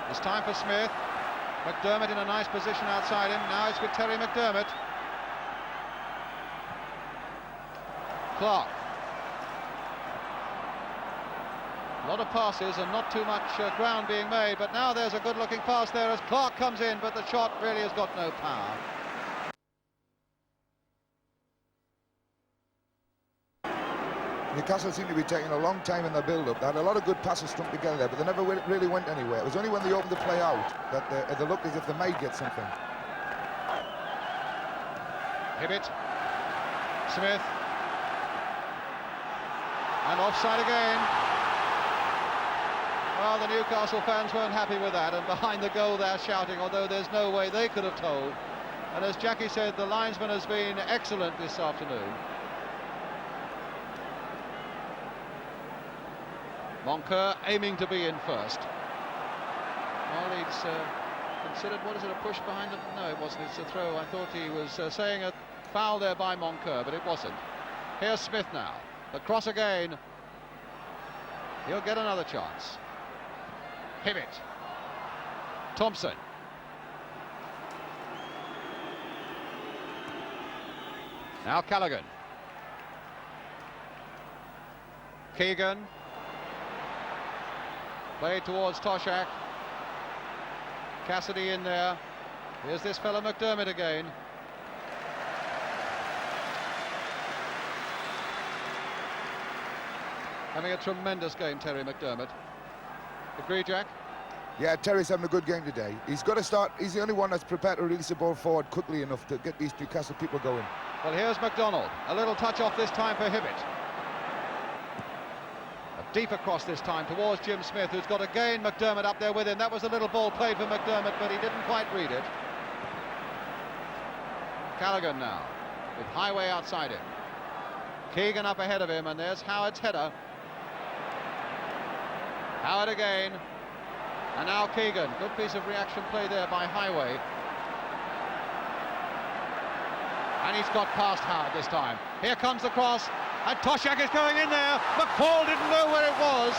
This time for Smith. McDermott in a nice position outside him. Now it's with Terry McDermott. Clark. A lot of passes and not too much ground being made, but now there's a good-looking pass there as Clark comes in, but the shot really has got no power. Newcastle seemed to be taking a long time in their build-up. They had a lot of good passes strung together there, but they never really went anywhere. It was only when they opened the play out that they looked as if they might get something. Hibbett. Smith. And offside again. Well, the Newcastle fans weren't happy with that, and behind the goal they're shouting, although there's no way they could have told. And as Jackie said, the linesman has been excellent this afternoon. Moncur aiming to be in first. Well, he's considered, what is it, a push behind him? No, it wasn't, it's a throw. I thought he was saying a foul there by Moncur, but it wasn't. Here's Smith now. The cross again. He'll get another chance. Hibbett. Thompson. Now Callaghan. Keegan. Played towards Toshak. Cassidy in there. Here's this fellow McDermott again. Having a tremendous game, Terry McDermott. Agree, Jack? Yeah, Terry's having a good game today. He's got to start. He's the only one that's prepared to release the ball forward quickly enough to get these Newcastle people going. Well, here's McDonald. A little touch off this time for Hibbett. A deep across this time towards Jim Smith, who's got again McDermott up there with him. That was a little ball played for McDermott, but he didn't quite read it. Callaghan now, with Highway outside him. Keegan up ahead of him, and there's Howard's header. Howard again, and now Keegan. Good piece of reaction play there by Highway. And he's got past Howard this time. Here comes the cross, and Toshak is going in there. McFall didn't know where it was.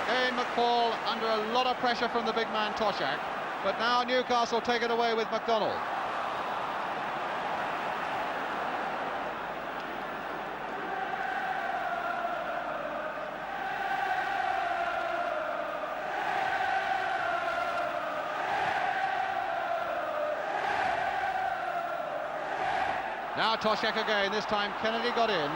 Again, McFall under a lot of pressure from the big man Toshak, but now Newcastle take it away with McDonald. Now Toshak again, this time Kennedy got in.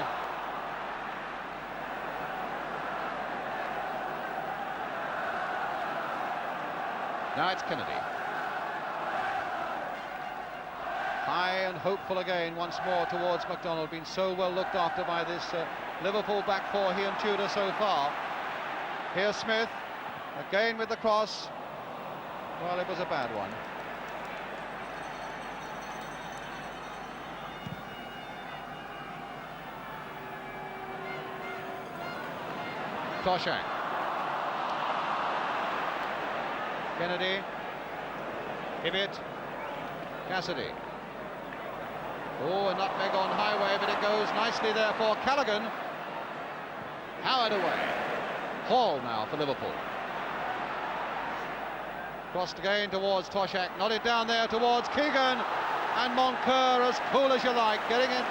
Now it's Kennedy. High and hopeful again once more towards McDonald, been so well looked after by this Liverpool back four, he and Tudor so far. Here's Smith, again with the cross. Well, it was a bad one. Toshak. Kennedy. Hibbett. Cassidy. Oh, a nutmeg on Highway, but it goes nicely there for Callaghan. Howard away. Hall now for Liverpool. Crossed again towards Toshak, nodded down there towards Keegan, and Moncur, as cool as you like, getting it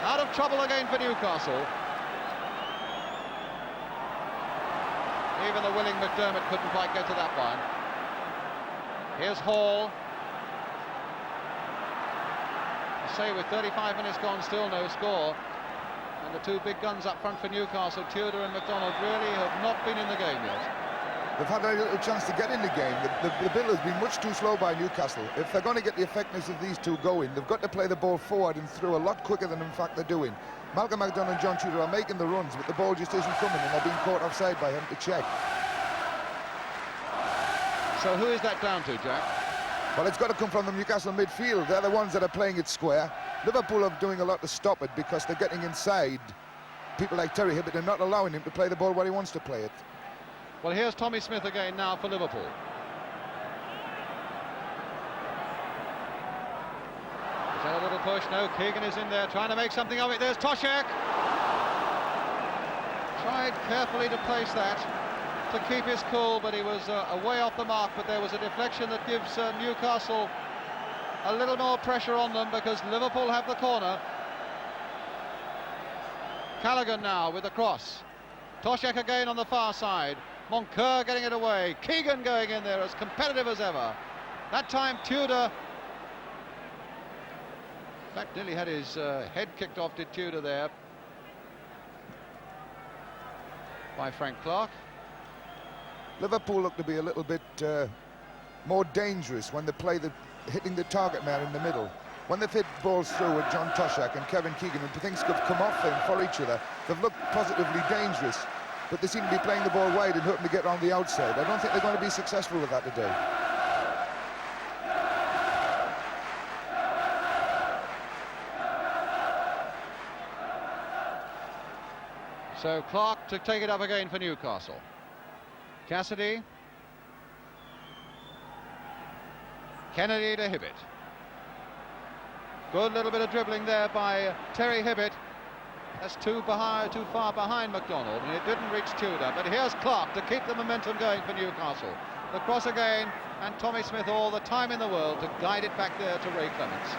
out of trouble again for Newcastle. Even the willing McDermott couldn't quite get to that one. Here's Hall. I say with 35 minutes gone, still no score. And the two big guns up front for Newcastle, Tudor and McDonald, really have not been in the game yet. They've had a little chance to get in the game. The build has been much too slow by Newcastle. If they're going to get the effectiveness of these two going, they've got to play the ball forward and through a lot quicker than in fact they're doing. Malcolm McDonald and John Tudor are making the runs, but the ball just isn't coming, and they're being caught offside by him to check. So who is that down to, Jack? Well, it's got to come from the Newcastle midfield. They're the ones that are playing it square. Liverpool are doing a lot to stop it because they're getting inside people like Terry Hibbett and not allowing him to play the ball where he wants to play it. Well, here's Tommy Smith again now for Liverpool. Is that a little push? No, Keegan is in there trying to make something of it. There's Toshak. Tried carefully to place that to keep his cool, but he was away off the mark. But there was a deflection that gives Newcastle a little more pressure on them because Liverpool have the corner. Callaghan now with the cross. Toshak again on the far side. Moncur getting it away. Keegan going in there as competitive as ever. That time Tudor, in fact, nearly had his head kicked off, did Tudor there by Frank Clark. Liverpool look to be a little bit more dangerous when they play hitting the target man in the middle. When they've hit balls through with John Toshak and Kevin Keegan, and things have come off them for each other, they've looked positively dangerous, but they seem to be playing the ball wide and hoping to get on the outside. I don't think they're going to be successful with that today. So Clark to take it up again for Newcastle. Cassidy. Kennedy to Hibbett. Good little bit of dribbling there by Terry Hibbett. That's too far behind McDonald, and it didn't reach Tudor. But here's Clark to keep the momentum going for Newcastle. The cross again, and Tommy Smith all the time in the world to guide it back there to Ray Clements.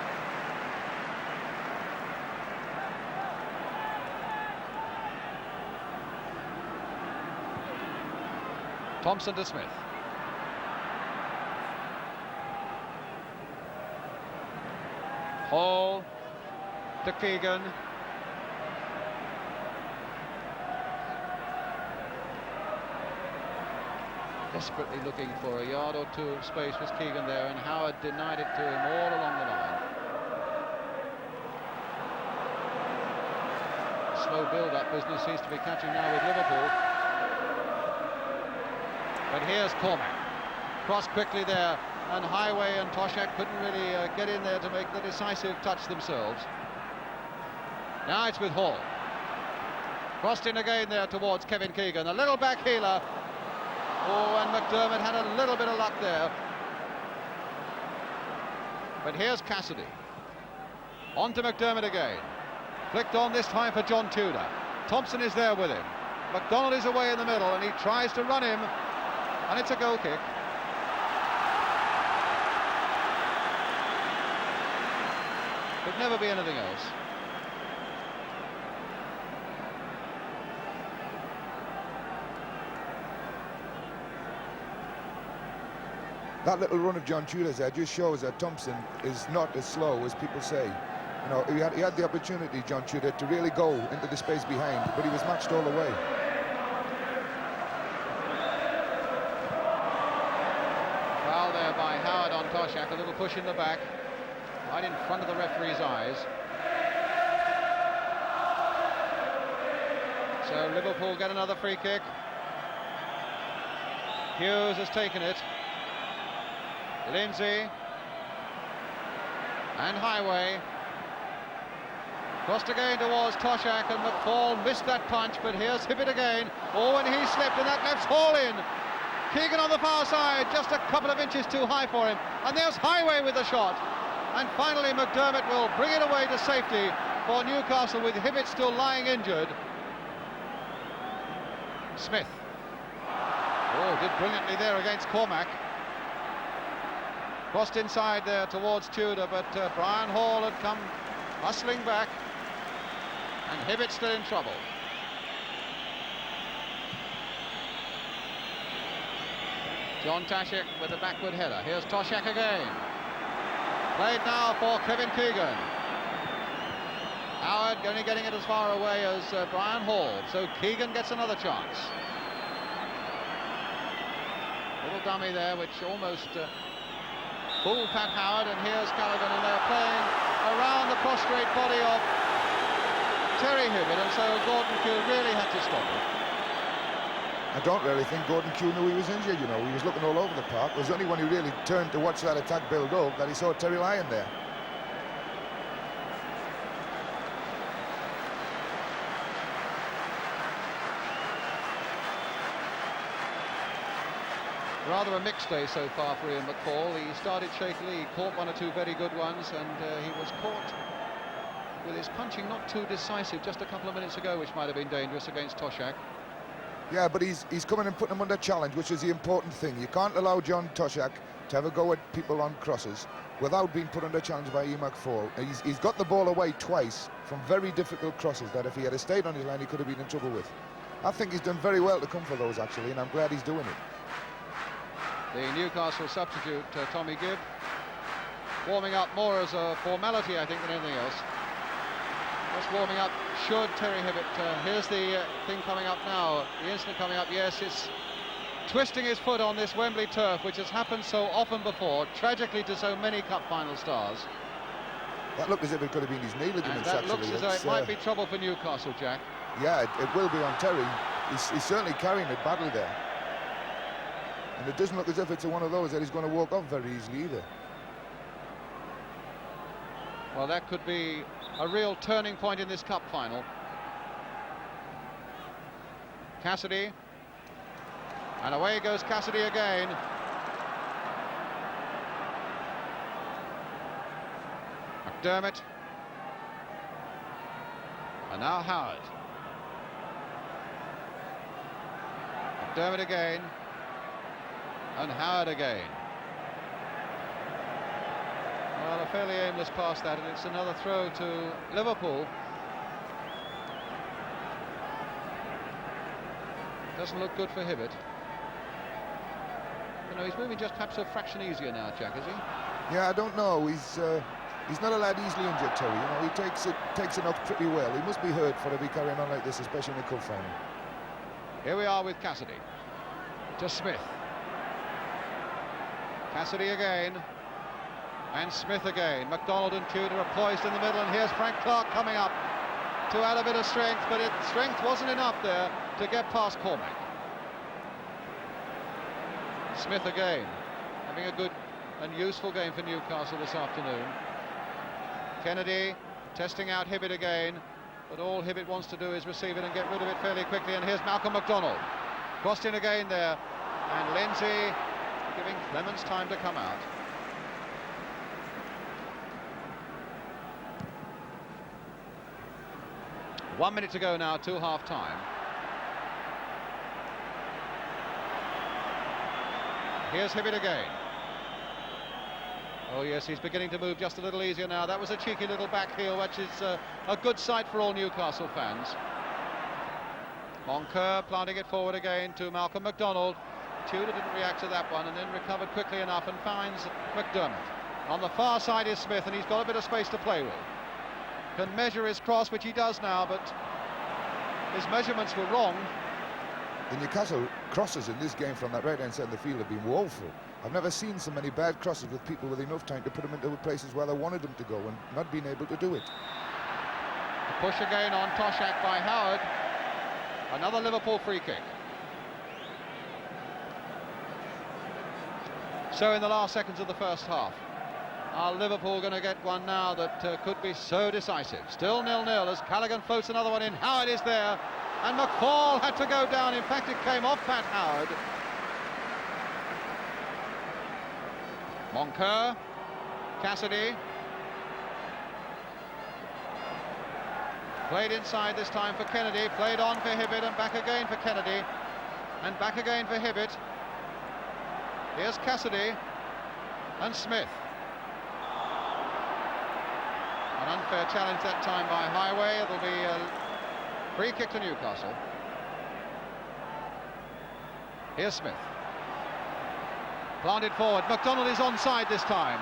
Thompson to Smith. Hall to Keegan. Desperately looking for a yard or two of space was Keegan there, and Howard denied it to him all along the line. Slow build-up business seems to be catching now with Liverpool. But here's Cormac. Cross quickly there, and Highway and Toshak couldn't really get in there to make the decisive touch themselves. Now it's with Hall. Crossed in again there towards Kevin Keegan. A little back heeler. Oh, and McDermott had a little bit of luck there. But here's Cassidy. On to McDermott again. Flicked on this time for John Tudor. Thompson is there with him. McDonald is away in the middle, and he tries to run him. And it's a goal kick. Could never be anything else. That little run of John Tudor's there just shows that Thompson is not as slow as people say. You know, he had the opportunity, John Tudor, to really go into the space behind, but he was matched all the way. Foul there by Howard on Toshak, a little push in the back, right in front of the referee's eyes. So Liverpool get another free kick. Hughes has taken it. Lindsay and Highway. Crossed again towards Toshak, and McFall missed that punch, but here's Hibbett again. Oh, and he slipped, and that left's all in. Keegan on the far side, just a couple of inches too high for him. And there's Highway with the shot. And finally McDermott will bring it away to safety for Newcastle, with Hibbett still lying injured. Smith. Oh, did brilliantly there against Cormac. Crossed inside there towards Tudor, but Brian Hall had come hustling back. And Hibbett still in trouble. John Toshak with a backward header. Here's Toshak again. Played now for Kevin Keegan. Howard only getting it as far away as Brian Hall, so Keegan gets another chance. Little dummy there, which almost fooled Pat Howard, and here's Callaghan, and they're playing around the prostrate body of Terry Hibbett, and so Gordon Kew really had to stop it. I don't really think Gordon Kew knew he was injured, you know. He was looking all over the park. It was only when he really turned to watch that attack build up that he saw Terry lying there. Rather a mixed day so far for Ian McFall. He started shakily, he caught one or two very good ones, and he was caught with his punching not too decisive just a couple of minutes ago, which might have been dangerous against Toshak. Yeah, but he's coming and putting him under challenge, which is the important thing. You can't allow John Toshak to have a go at people on crosses without being put under challenge by Ian McFall. He's got the ball away twice from very difficult crosses that if he had stayed on his line, he could have been in trouble with. I think he's done very well to come for those, actually, and I'm glad he's doing it. The Newcastle substitute, Tommy Gibb, warming up more as a formality, I think, than anything else. Just warming up should Terry Hibbett. Here's the thing coming up now, the incident coming up. Yes, it's twisting his foot on this Wembley turf, which has happened so often before, tragically to so many cup final stars. That looked as if it could have been his knee ligaments, that actually. looks as though it might be trouble for Newcastle, Jack. Yeah, it will be on Terry. He's certainly carrying it badly there. And it doesn't look as if it's one of those that he's going to walk off very easily either. Well, that could be a real turning point in this cup final. Cassidy. And away goes Cassidy again. McDermott. And now Howard. McDermott again. And Howard again. Well, a fairly aimless pass that, and it's another throw to Liverpool. Doesn't look good for Hibbett. You know, he's moving just perhaps a fraction easier now, Jack, is he? Yeah, I don't know. He's not a lad easily injured, Terry. You know, he takes it off pretty well. He must be hurt for to be carrying on like this, especially in the cup final. Here we are with Cassidy. To Smith. Cassidy again, and Smith again. McDonald and Tudor are poised in the middle, and here's Frank Clark coming up to add a bit of strength, but strength wasn't enough there to get past Cormac. Smith again, having a good and useful game for Newcastle this afternoon. Kennedy testing out Hibbett again, but all Hibbett wants to do is receive it and get rid of it fairly quickly, and here's Malcolm McDonald. Crossed in again there, and Lindsay giving Clemens time to come out. One minute to go now to half-time. Here's Hibbett again. Oh yes, he's beginning to move just a little easier now. That was a cheeky little back heel, which is a good sight for all Newcastle fans. Moncur planting it forward again to Malcolm McDonald. Tudor didn't react to that one, and then recovered quickly enough and finds McDermott. On the far side is Smith, and he's got a bit of space to play with. Can measure his cross, which he does now, but his measurements were wrong. The Newcastle crosses in this game from that right-hand side of the field have been woeful. I've never seen so many bad crosses with people with enough time to put them into places where they wanted them to go and not being able to do it. A push again on Toshak by Howard. Another Liverpool free kick. So in the last seconds of the first half, Are Liverpool going to get one now that could be so decisive? Still 0-0 as Callaghan floats another one in. Howard is there, and McFall had to go down. In fact, it came off Pat Howard. Moncur, Cassidy. Played inside this time for Kennedy, played on for Hibbett, and back again for Kennedy, and back again for Hibbett. Here's Cassidy and Smith. An unfair challenge that time by Highway. It'll be a free kick to Newcastle. Here's Smith. Planted forward. McDonald is onside this time.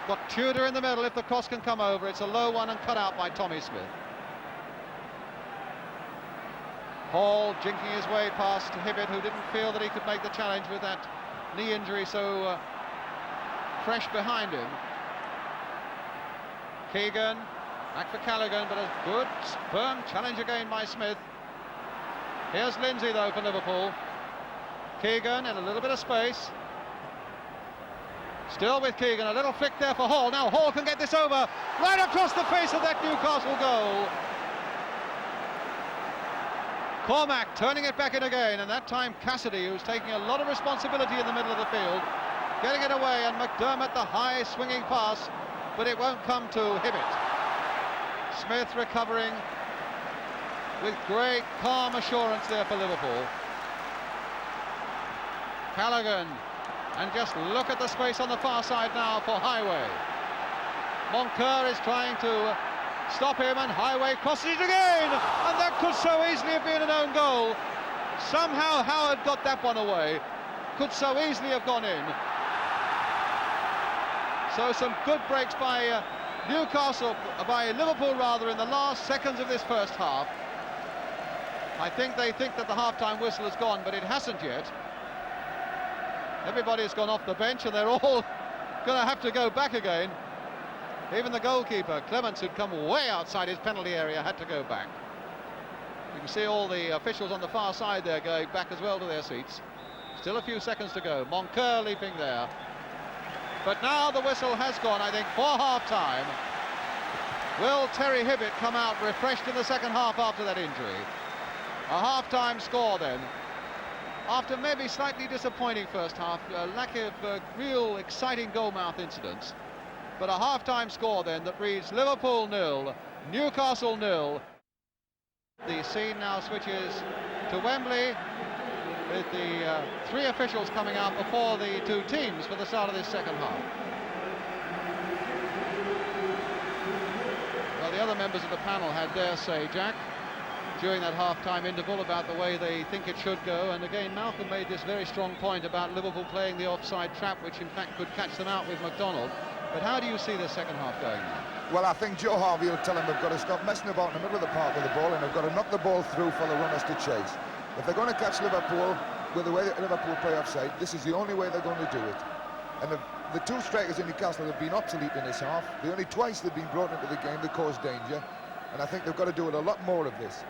Got Tudor in the middle if the cross can come over. It's a low one and cut out by Tommy Smith. Hall jinking his way past Hibbett, who didn't feel that he could make the challenge with that knee injury so fresh behind him. Keegan, back for Callaghan, but a good, firm challenge again by Smith. Here's Lindsay, though, for Liverpool. Keegan in a little bit of space. Still with Keegan, a little flick there for Hall. Now Hall can get this over, right across the face of that Newcastle goal. Cormac turning it back in again, and that time Cassidy, who's taking a lot of responsibility in the middle of the field, getting it away, and McDermott the high swinging pass, but it won't come to Hibbett. Smith recovering with great calm assurance there for Liverpool. Callaghan, and just look at the space on the far side now for Highway. Moncur is trying to stop him, and Highway crosses it again, and that could so easily have been an own goal. Somehow Howard got that one away, could so easily have gone in. So some good breaks by Newcastle, by Liverpool rather, in the last seconds of this first half. I think they think that the half-time whistle has gone, but it hasn't yet. Everybody's gone off the bench, and they're all going to have to go back again. Even the goalkeeper, Clements, who'd come way outside his penalty area, had to go back. You can see all the officials on the far side there going back as well to their seats. Still a few seconds to go. Moncur leaping there. But now the whistle has gone, I think, for half-time. Will Terry Hibbett come out refreshed in the second half after that injury? A half-time score then. After maybe slightly disappointing first half, lack of real exciting goal-mouth incidents. But a half-time score then that reads Liverpool 0, Newcastle 0. The scene now switches to Wembley, with the three officials coming out before the two teams for the start of this second half. Well, the other members of the panel had their say, Jack, during that half-time interval about the way they think it should go. And again, Malcolm made this very strong point about Liverpool playing the offside trap, which in fact could catch them out with McDonald. But how do you see the second half going now? Well, I think Joe Harvey will tell them they've got to stop messing about in the middle of the park with the ball, and they've got to knock the ball through for the runners to chase. If they're going to catch Liverpool with the way that Liverpool play offside, this is the only way they're going to do it. And the two strikers in Newcastle have been obsolete in this half. The only twice they've been brought into the game that caused danger, and I think they've got to do it a lot more of this.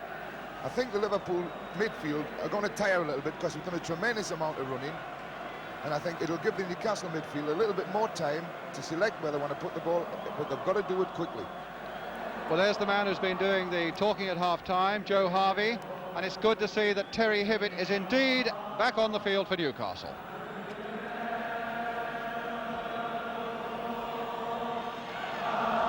I think the Liverpool midfield are going to tire a little bit because we've done a tremendous amount of running, and I think it'll give the Newcastle midfield a little bit more time to select where they want to put the ball, but they've got to do it quickly. Well, there's the man who's been doing the talking at half-time, Joe Harvey, and it's good to see that Terry Hibbett is indeed back on the field for Newcastle.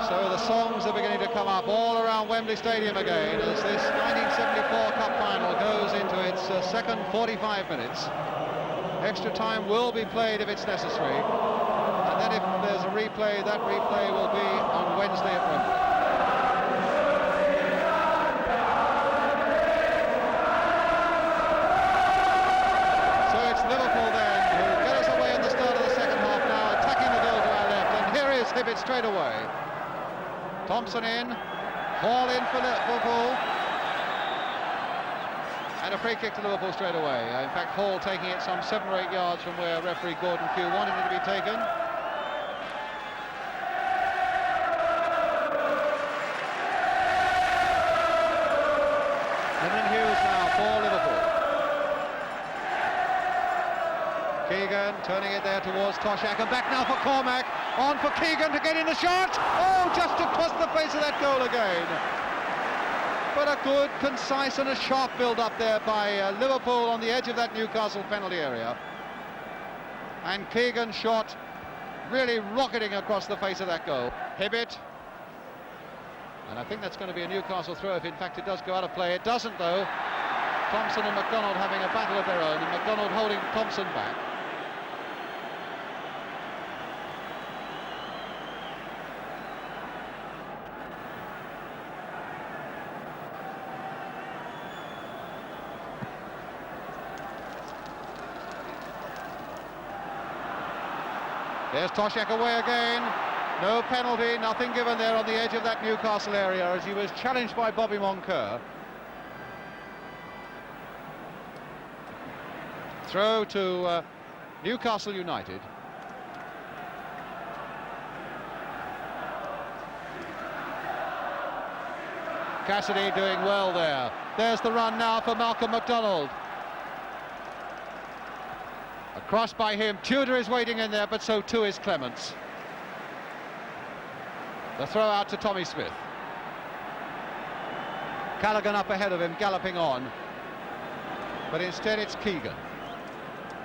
So the songs are beginning to come up all around Wembley Stadium again as this 1974 Cup Final goes into its second 45 minutes. Extra time will be played if it's necessary, and then if there's a replay, that replay will be on Wednesday at Wembley. So it's Liverpool then who get us away in the start of the second half now, attacking the goal to our left, and here is Hibbett straight away. Thompson in, Hall in for Liverpool, and a free kick to Liverpool straight away. In fact, Hall taking it some 7 or 8 yards from where referee Gordon Pugh wanted it to be taken. And then Hughes now for Liverpool. Keegan turning it there towards Toshak, and back now for Cormac. On for Keegan to get in the shot. Oh, just across the face of that goal again. But a good, concise and a sharp build-up there by Liverpool on the edge of that Newcastle penalty area. And Keegan's shot really rocketing across the face of that goal. Hibbett. And I think that's going to be a Newcastle throw if in fact it does go out of play. It doesn't though. Thompson and McDonald having a battle of their own, and McDonald holding Thompson back. There's Toshak away again. No penalty, nothing given there on the edge of that Newcastle area as he was challenged by Bobby Moncur. Throw to Newcastle United. Cassidy doing well there. There's the run now for Malcolm McDonald. A cross by him. Tudor is waiting in there, but so too is Clements. The throw out to Tommy Smith. Callaghan up ahead of him, galloping on. But instead it's Keegan.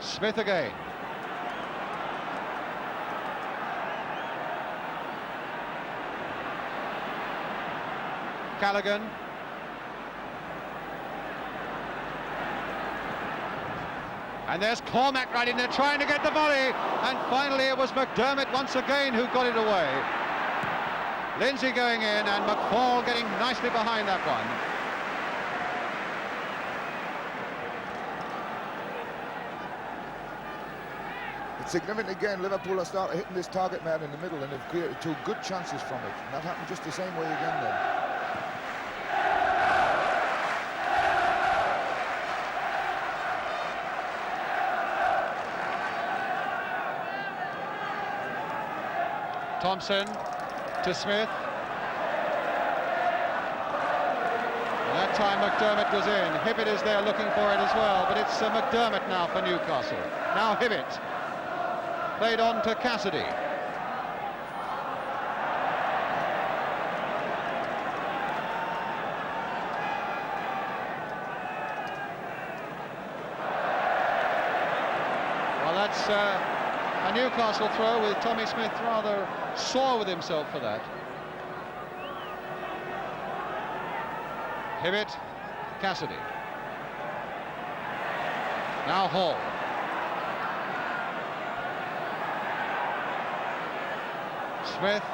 Smith again. Callaghan. And there's Cormac right in there trying to get the volley. And finally it was McDermott once again who got it away. Lindsay going in and McFall getting nicely behind that one. It's significant again, Liverpool are starting hitting this target man in the middle and have created two good chances from it. And that happened just the same way again then. Thompson to Smith. And that time McDermott was in. Hibbett is there looking for it as well, but it's McDermott now for Newcastle. Now Hibbett. Played on to Cassidy. Well, that's a Newcastle throw with Tommy Smith rather sore with himself for that. Hibbett, Cassidy. Now Hall. Smith.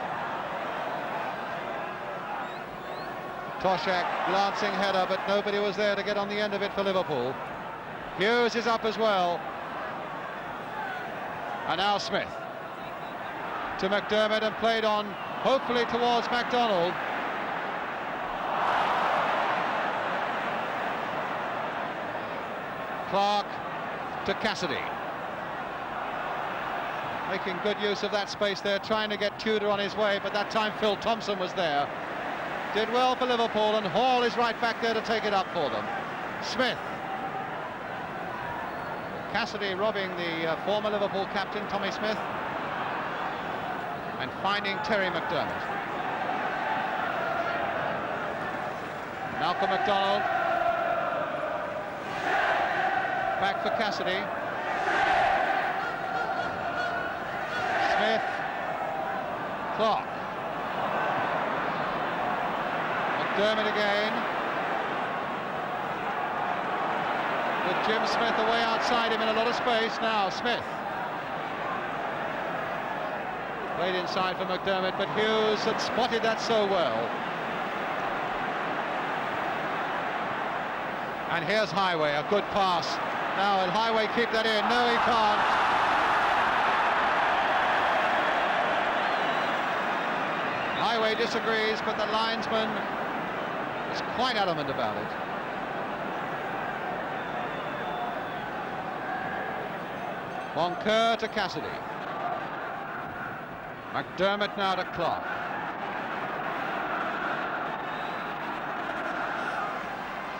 Toshak, glancing header, but nobody was there to get on the end of it for Liverpool. Hughes is up as well. And now Smith. To McDermott and played on, hopefully towards MacDonald. Clark to Cassidy. Making good use of that space there, trying to get Tudor on his way, but that time Phil Thompson was there. Did well for Liverpool, and Hall is right back there to take it up for them. Smith. Cassidy robbing the former Liverpool captain, Tommy Smith, and finding Terry McDermott. Malcolm McDonald. Back for Cassidy. Smith. Clark. McDermott again. With Jim Smith away outside him in a lot of space. Now Smith. Played inside for McDermott, but Hughes had spotted that so well. And here's Highway, a good pass. Now will Highway keep that in? No, he can't. Highway disagrees, but the linesman is quite adamant about it. Moncur to Cassidy. McDermott now to Clark.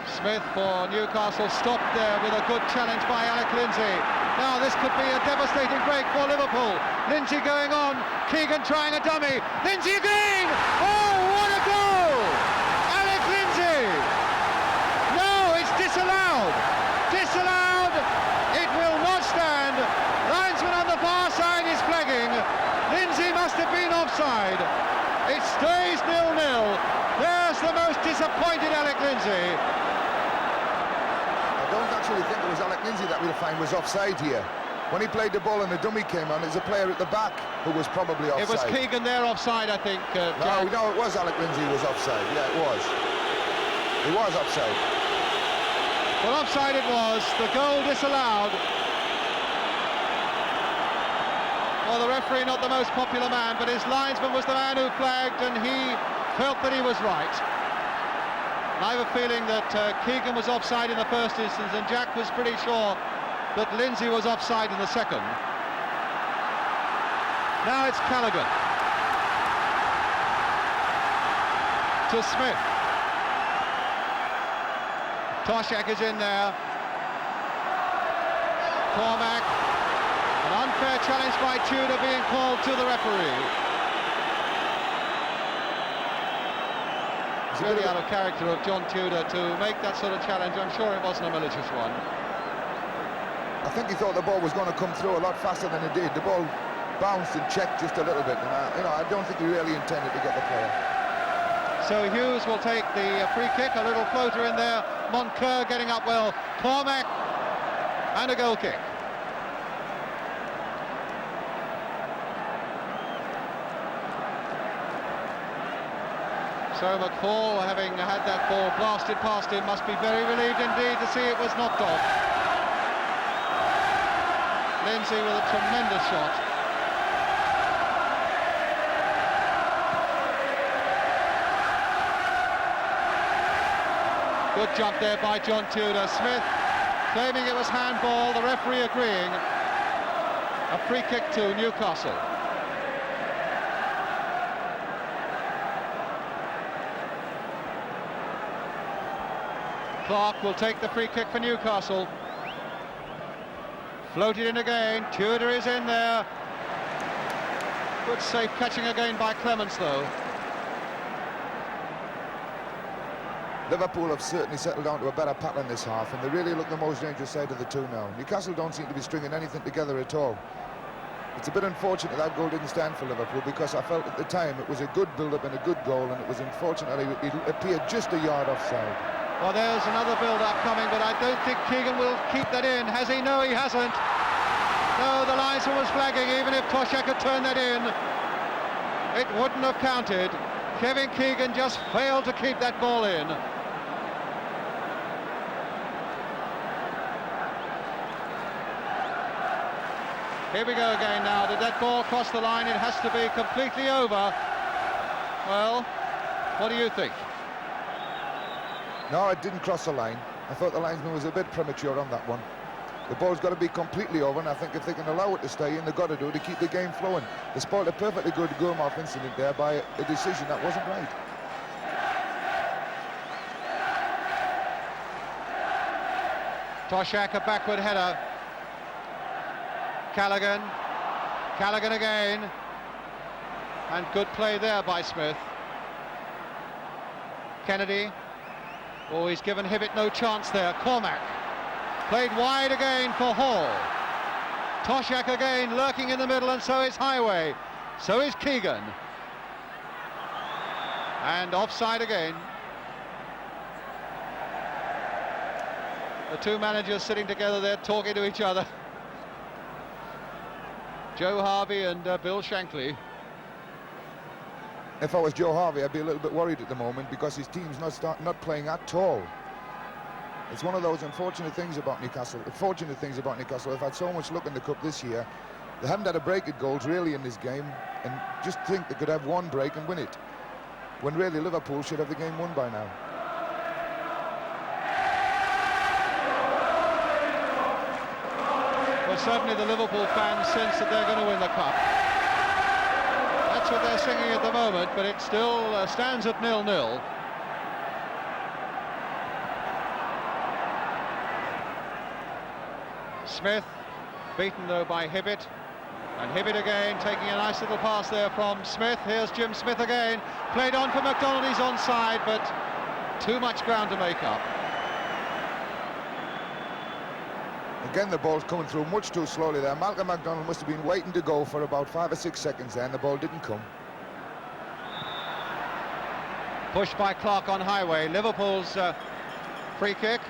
Smith for Newcastle stopped there with a good challenge by Alec Lindsay. Now this could be a devastating break for Liverpool. Lindsay going on, Keegan trying a dummy, Lindsay again! Oh, what a goal! Alex Lindsay! No, it's disallowed! Disallowed! It will not stand! Linesman on the far side is flagging. Lindsay must have been offside. It stays 0-0. There's the most disappointed Alec Lindsay. I don't actually think it was Alec Lindsay that we'll find was offside here. When he played the ball and the dummy came on, there's a player at the back who was probably offside. It was Keegan there offside, I think. No, it was Alec Lindsay who was offside. Yeah, it was. He was offside. Well, offside it was. The goal disallowed. Well, the referee not the most popular man, but his linesman was the man who flagged, and he felt that he was right. I have a feeling that Keegan was offside in the first instance, and Jack was pretty sure that Lindsay was offside in the second. Now it's Callaghan. To Smith. Toshak is in there. Cormac. An unfair challenge by Tudor being called to the referee. It's really out of character of John Tudor to make that sort of challenge. I'm sure it wasn't a malicious one. I think he thought the ball was going to come through a lot faster than it did. The ball bounced and checked just a little bit, and I don't think he really intended to get the player. So Hughes will take the free kick, a little floater in there. Moncur getting up well. Cormac, and a goal kick. So McFall, having had that ball blasted past him, must be very relieved indeed to see it was knocked off. Lindsay with a tremendous shot. Good jump there by John Tudor. Smith claiming it was handball, the referee agreeing. A free kick to Newcastle. Clark will take the free kick for Newcastle. Floated in again, Tudor is in there. Good safe catching again by Clements though. Liverpool have certainly settled down to a better pattern this half, and they really look the most dangerous side of the two now. Newcastle don't seem to be stringing anything together at all. It's a bit unfortunate that goal didn't stand for Liverpool, because I felt at the time it was a good build-up and a good goal, and it was unfortunately it appeared just a yard offside. Well, there's another build-up coming, but I don't think Keegan will keep that in. Has he? No, he hasn't. No, the linesman was flagging. Even if Toshak had turned that in, it wouldn't have counted. Kevin Keegan just failed to keep that ball in. Here we go again now. Did that ball cross the line? It has to be completely over. Well, what do you think? No, it didn't cross the line. I thought the linesman was a bit premature on that one. The ball's got to be completely over, and I think if they can allow it to stay in, they've got to do it to keep the game flowing. They spoiled a perfectly good Gurmov incident there by a decision that wasn't right. Toshak, a backward header. Callaghan. Callaghan again. And good play there by Smith. Kennedy. Oh, he's given Hibbett no chance there. Cormac. Played wide again for Hall. Toshak again lurking in the middle, and so is Highway. So is Keegan. And offside again. The two managers sitting together there talking to each other. Joe Harvey and Bill Shankly. If I was Joe Harvey, I'd be a little bit worried at the moment, because his team's not playing at all. It's one of those unfortunate things about Newcastle. Fortunate things about Newcastle. They've had so much luck in the cup this year. They haven't had a break at goals really in this game, and just think they could have one break and win it, when really Liverpool should have the game won by now. Well, certainly the Liverpool fans sense that they're going to win the cup. That's what they're singing at the moment, but it still stands at 0-0. Smith beaten though by Hibbett. And Hibbett again, taking a nice little pass there from Smith. Here's Jim Smith again, played on for McDonald, he's onside, but too much ground to make up. Again, the ball's coming through much too slowly there. Malcolm McDonald must have been waiting to go for about 5 or 6 seconds there, and the ball didn't come. Pushed by Clark on Highway. Liverpool's free kick.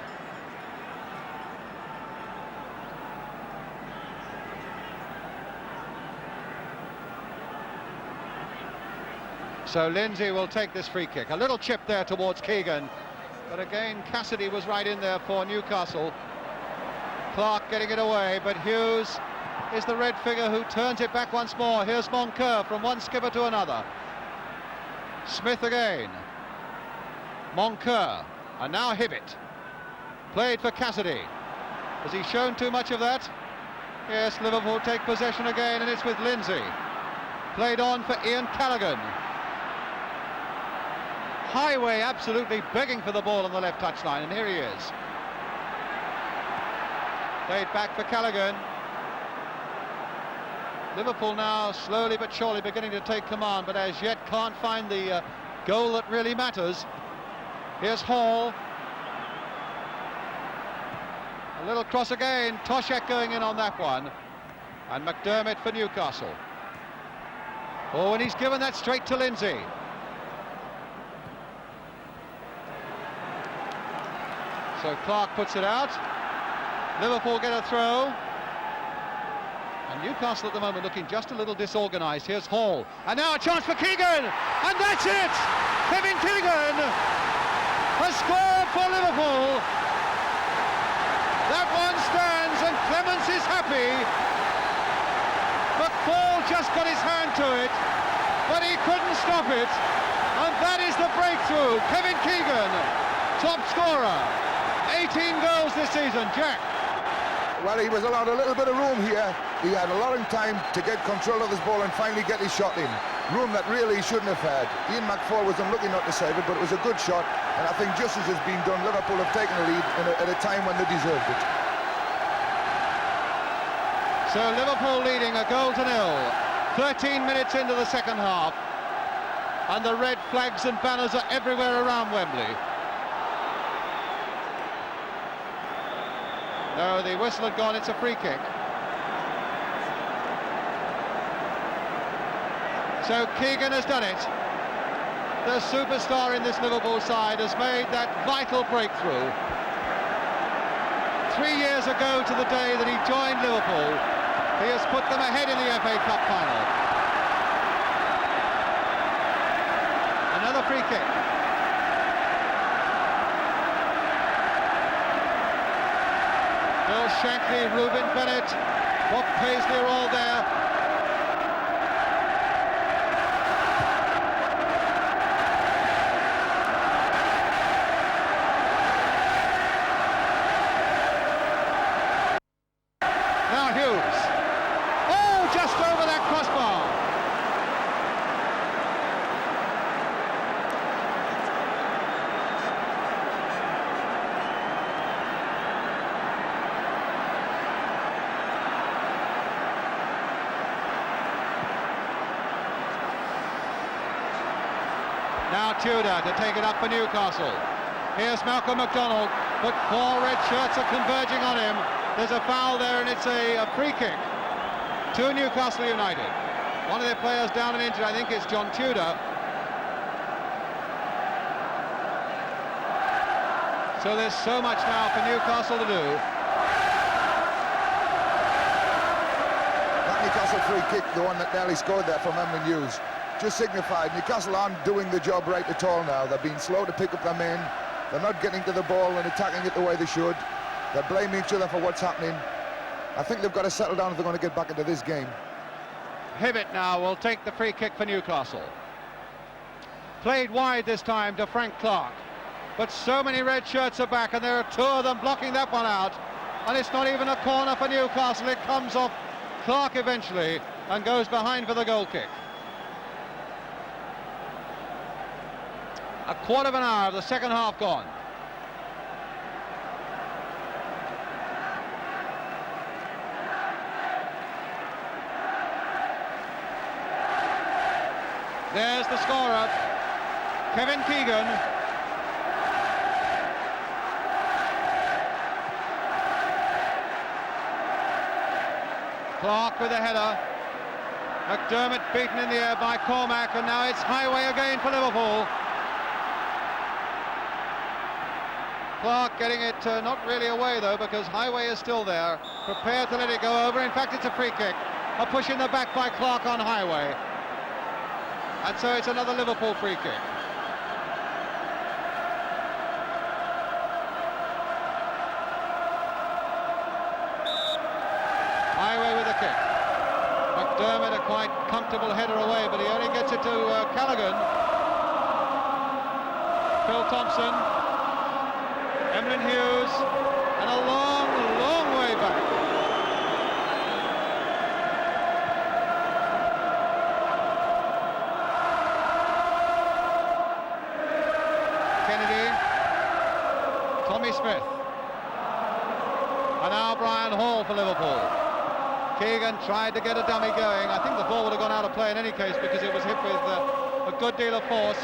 So Lindsay will take this free kick. A little chip there towards Keegan, but again Cassidy was right in there for Newcastle. Clark getting it away, but Hughes is the red figure who turns it back once more. Here's Moncur from one skipper to another. Smith again. Moncur, and now Hibbett. Played for Cassidy. Has he shown too much of that? Yes, Liverpool take possession again, and it's with Lindsay. Played on for Ian Callaghan. Highway absolutely begging for the ball on the left touchline, and here he is. Played back for Callaghan. Liverpool now slowly but surely beginning to take command, but as yet can't find the goal that really matters. Here's Hall. A little cross again. Toshek going in on that one. And McDermott for Newcastle. Oh, and he's given that straight to Lindsay. So Clark puts it out. Liverpool get a throw. And Newcastle at the moment looking just a little disorganised. Here's Hall. And now a chance for Keegan. And that's it! Kevin Keegan has scored for Liverpool. That one stands and Clements is happy. McFall just got his hand to it, but he couldn't stop it. And that is the breakthrough. Kevin Keegan, top scorer. 18 goals this season. Jack. Well, he was allowed a little bit of room here. He had a lot of time to get control of his ball and finally get his shot in. Room that really he shouldn't have had. Ian McFall was unlucky not to save it, but it was a good shot. And I think justice has been done. Liverpool have taken the lead at a time when they deserved it. So Liverpool leading 1-0. 13 minutes into the second half. And the red flags and banners are everywhere around Wembley. No, the whistle had gone, it's a free kick. So Keegan has done it. The superstar in this Liverpool side has made that vital breakthrough. 3 years ago to the day that he joined Liverpool, he has put them ahead in the FA Cup final. Another free kick. Bill Shankly, Reuben Bennett, Bob Paisley are all there. Now Hughes. Oh, just over that crossbar. Now Tudor to take it up for Newcastle. Here's Malcolm McDonald, but 4 red shirts are converging on him. There's a foul there, and it's a free kick to Newcastle United. One of their players down and injured, I think it's John Tudor. So there's so much now for Newcastle to do. That Newcastle free kick, the one that nearly scored there from Emlyn Hughes, just signified Newcastle aren't doing the job right at all now. They're being slow to pick up their men. They're not getting to the ball and attacking it the way they should. They're blaming each other for what's happening. I think they've got to settle down if they're going to get back into this game. Hibbett now will take the free kick for Newcastle. Played wide this time to Frank Clark. But so many red shirts are back, and there are 2 of them blocking that one out. And it's not even a corner for Newcastle. It comes off Clark eventually and goes behind for the goal kick. A quarter of an hour of the second half gone. There's the scorer, Kevin Keegan. Clark with a header. McDermott beaten in the air by Cormac, and now it's Highway again for Liverpool. Clark getting it not really away though, because Highway is still there, prepared to let it go over. In fact, it's a free kick. A push in the back by Clark on Highway. And so it's another Liverpool free kick. Highway with a kick. McDermott, a quite comfortable header away, but he only gets it to Callaghan. Phil Thompson, Emlyn Hughes, and a long, long way back. Kennedy, Tommy Smith, and now Brian Hall for Liverpool. Keegan tried to get a dummy going. I think the ball would have gone out of play in any case because it was hit with a good deal of force.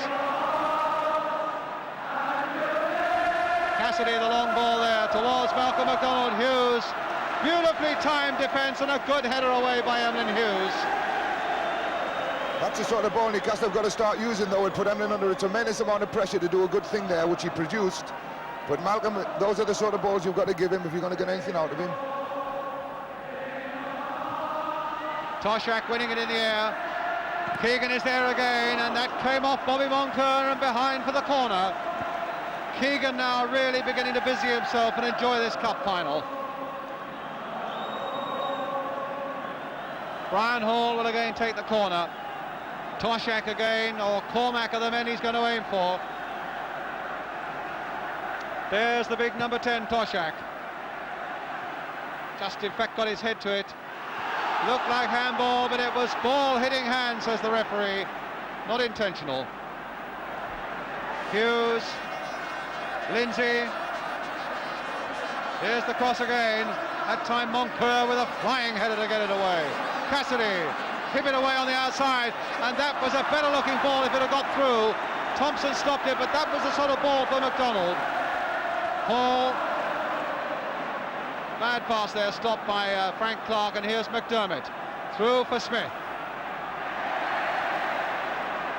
Cassidy, the long ball there towards Malcolm MacDonald. Hughes, beautifully timed defence and a good header away by Emlyn Hughes. That's the sort of ball Newcastle have got to start using, though. It put Emlyn under a tremendous amount of pressure to do a good thing there, which he produced. But Malcolm, those are the sort of balls you've got to give him if you're going to get anything out of him. Toshak winning it in the air. Keegan is there again, and that came off Bobby Moncur and behind for the corner. Keegan now really beginning to busy himself and enjoy this cup final. Brian Hall will again take the corner. Toshak again, or Cormac are the men he's going to aim for. There's the big number 10, Toshak. Just in fact got his head to it. Looked like handball, but it was ball hitting hand, says the referee. Not intentional. Hughes, Lindsay. Here's the cross again. That time Moncur with a flying header to get it away. Cassidy, keep it away on the outside, and that was a better looking ball if it had got through. Thompson stopped it, but that was the sort of ball for MacDonald. Hall. Bad pass there, stopped by Frank Clark, and here's McDermott. Through for Smith.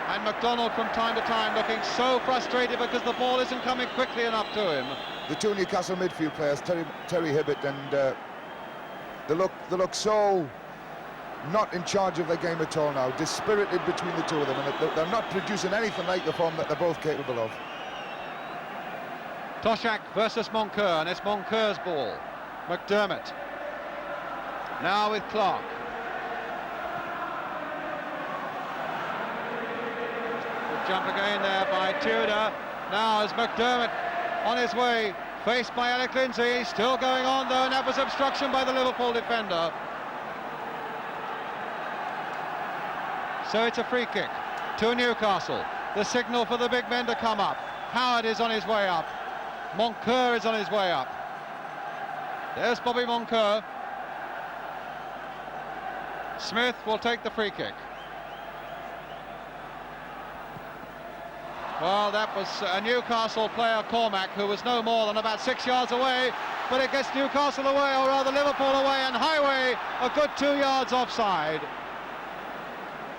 And MacDonald from time to time looking so frustrated because the ball isn't coming quickly enough to him. The two Newcastle midfield players, Terry Hibbett, and they look so not in charge of their game at all now, dispirited between the two of them, and they're not producing anything like the form that they're both capable of. Toshak versus Moncur, and it's Moncur's ball. McDermott now with Clark. Good jump again there by Tudor. Now is McDermott on his way, faced by Alec Lindsay. He's still going on though, and that was obstruction by the Liverpool defender. So it's a free kick to Newcastle. The signal for the big men to come up. Howard is on his way up. Moncur is on his way up. There's Bobby Moncur. Smith will take the free kick. Well, that was a Newcastle player, Cormac, who was no more than about 6 yards away, but it gets Newcastle away, or rather Liverpool away, and Highway a good 2 yards offside.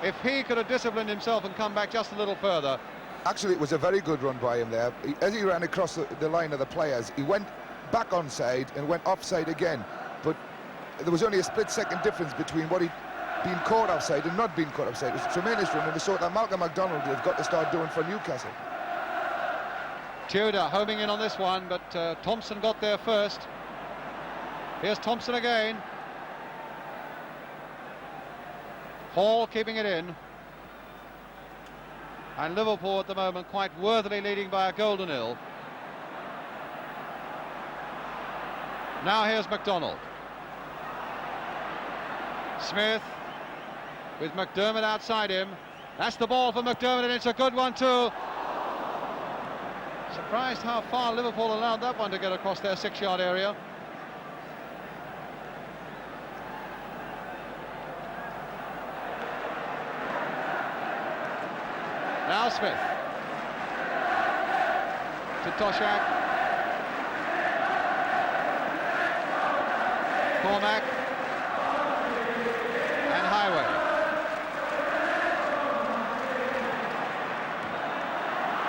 If he could have disciplined himself and come back just a little further. Actually, it was a very good run by him there. As he ran across the line of the players, he went back onside and went offside again, but there was only a split-second difference between what he'd been caught offside and not being caught offside. It was a tremendous run, and the sort that Malcolm MacDonald have got to start doing for Newcastle. Tudor homing in on this one, but Thompson got there first. Here's Thompson again. Hall keeping it in. And Liverpool at the moment quite worthily leading by a goal to nil. Now here's MacDonald. Smith with McDermott outside him. That's the ball for McDermott, and it's a good one too. Surprised how far Liverpool allowed that one to get across their 6-yard area. Now Smith. To Toshak. Cormac. And Highway.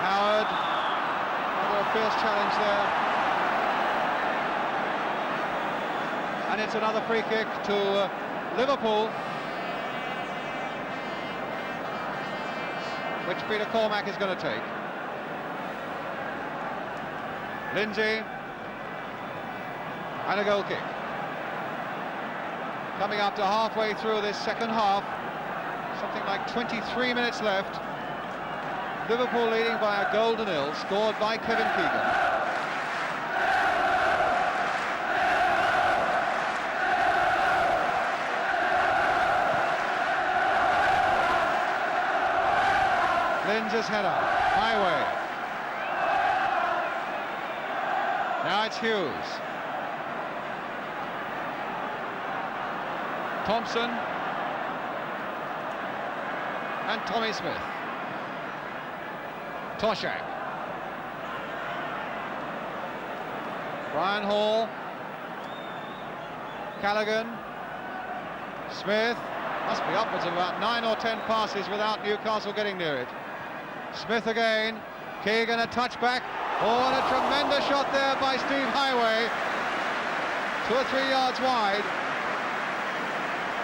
Howard. Another fierce challenge there. And it's another free kick to Liverpool, which Peter Cormac is going to take. Lindsay, and a goal kick. Coming up to halfway through this second half, something like 23 minutes left. Liverpool leading by a goal to nil, scored by Kevin Keegan. Lindsay's header, Highway. Now it's Hughes. Thompson. And Tommy Smith. Toshak. Brian Hall. Callaghan. Smith. Must be upwards of about 9 or 10 passes without Newcastle getting near it. Smith again. Keegan a touchback. Oh, and a tremendous shot there by Steve Highway. 2 or 3 yards wide.